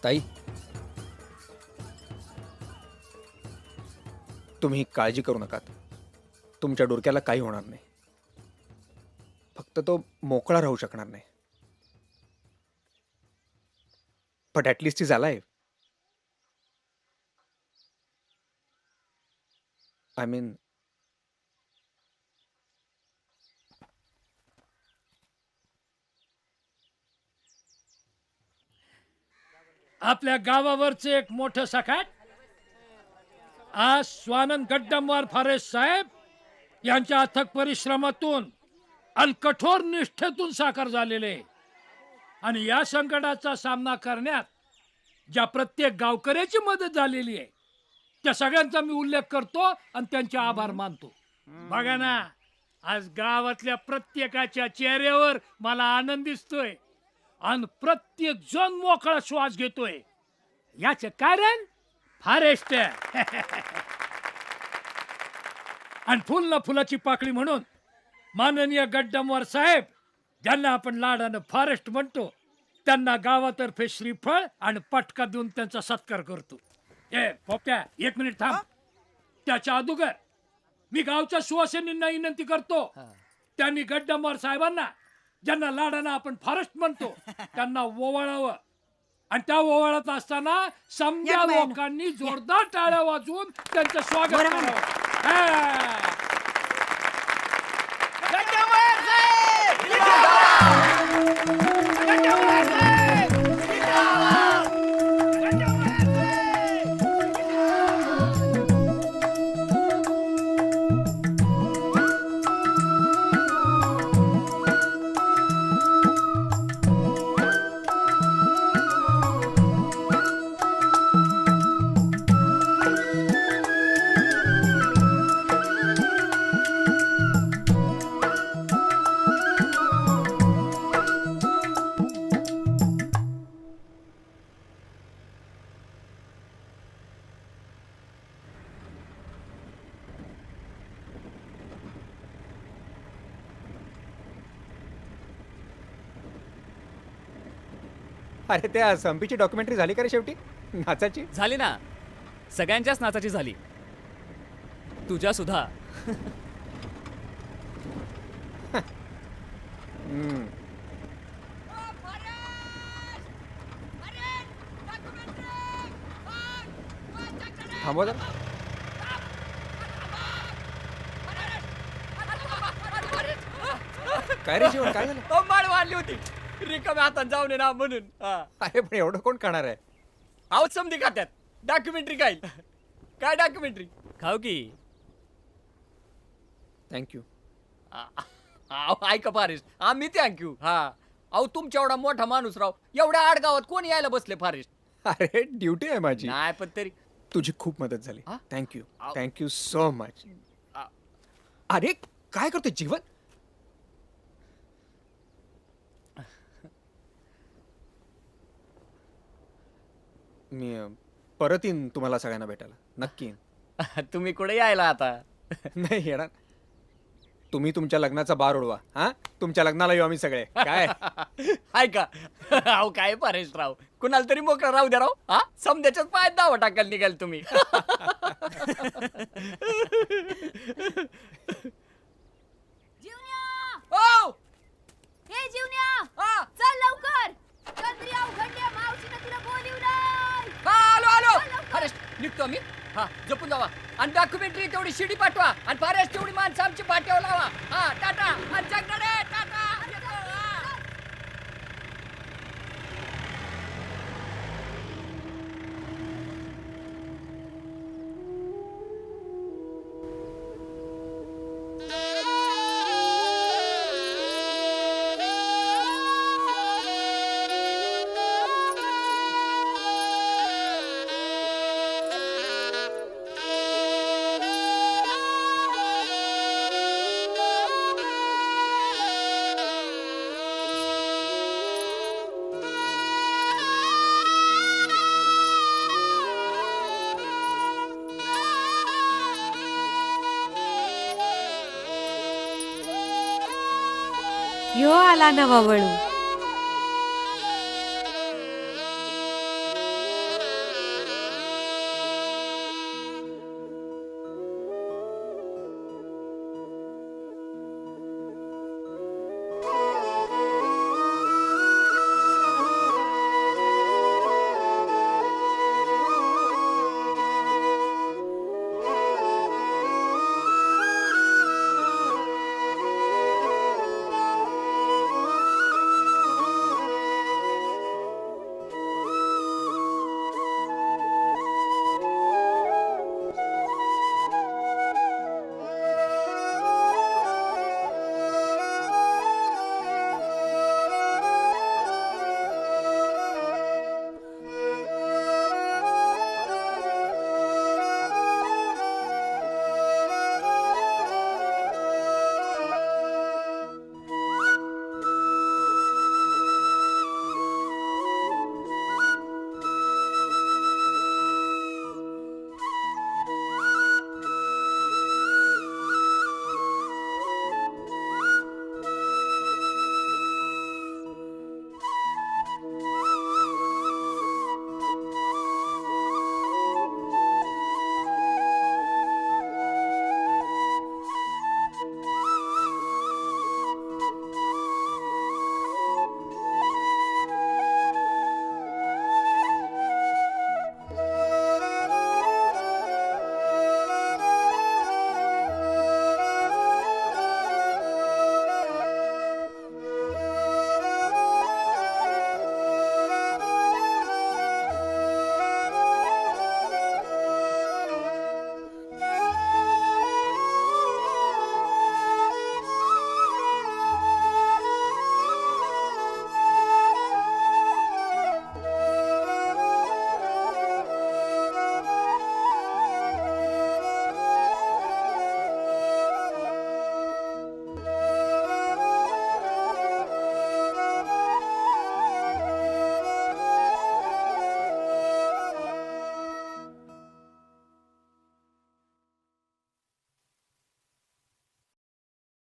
ताई, तुम्ही काळजी करू नका. तुमच्या डोक्याला काही होणार नाही. फक्त तो मोकळा राहू शकणार नाही. But at least is alive. I mean, आपल्या गावावरचे एक मोठं सखाट आज स्वानंद गड्डमवार फॉरेस्ट साहेब यांच्या अथक परिश्रमातून आणि कठोर निष्ठेतून साकार झालेले. आणि या संकटाचा सामना करण्यात ज्या प्रत्येक गावकऱ्याची मदत झालेली आहे त्या सगळ्यांचा मी उल्लेख करतो आणि त्यांचे आभार मानतो. बघा ना, आज गावातल्या प्रत्येकाच्या चेहऱ्यावर मला आनंद दिसतोय आणि प्रत्येक जण मोकळा श्वास घेतोय. याचे कारण फॉरेस्ट. आणि फुल ना फुलाची पाकळी म्हणून माननीय गड्डमवार साहेब ज्यांना आपण लाडानं फॉरेस्ट म्हणतो त्यांना गावातर्फे श्रीफळ आणि पटका देऊन त्यांचा सत्कार करतो. पोप्या, 1 मिनिट थांब. त्याच्या अगोदर मी गावच्या सुवासिनींना विनंती करतो त्यांनी गड्डमवार साहेबांना ज्यांना लाडानं आपण फॉरेस्ट म्हणतो त्यांना ओवाळावं. आणि त्या ओवाळत असताना समजा लोकांनी जोरदार टाळ्या वाजवून त्यांचं स्वागत करावं. अरे त्या संपीची डॉक्युमेंटरी झाली का रे शेवटी? नाचाची झाली ना, सगळ्यांच्याच नाचाची झाली, तुझ्या सुद्धा. थांबवा जरा. काय रे जीवन, काय झालं? माळ वाढली होती रिकाम्या हातात जाऊन ना म्हणून. अरे पण एवढं कोण खाणार आहे? आहोत समधी खात्यात. डॉक्युमेंटरी काय काय डॉक्युमेंटरी खाऊ की. थँक्यू. ऐका फॉरेस्ट, आम्ही थँक्यू. हा अहो, तुमच्या एवढा मोठा माणूस राव, एवढ्या आडगावात कोण यायला बसले फॉरेस्ट? अरे ड्युटी आहे माझी. नाही पण तरी तुझी खूप मदत झाली. Thank you, thank you so much. अरे काय करतोय जीवन? मी परत येईन तुम्हाला सगळ्यांना भेटायला, नक्की येईन. तुम्ही कुठे यायला आता? नाही येणार. तुम्ही तुमच्या लग्नाचा बार उडवा. हा, तुमच्या लग्नाला येऊ आम्ही सगळे. काय ऐका, अहो काय फॉरेस्ट राव, कुणाला तरी मोकळा राहू द्या राव. हा, समद्याच्याच पायात दावा टाकायला निघाल तुम्ही. ओ हे जीवन्या, चल लवकर. छत्री अवघडली, मावशीने तिला बोलिवलंय. आलो आलो. फॉरेस्ट निघतो आम्ही. हा, जपून जावा. आणि डॉक्युमेंटरी तेवढी शिडी पाठवा आणि फॉरेस्ट तेवढी माणसं आमची पाठीवर लावा. हा, टाटा. आणि जगणारे टाटा. ह्यो आला नवा वळू.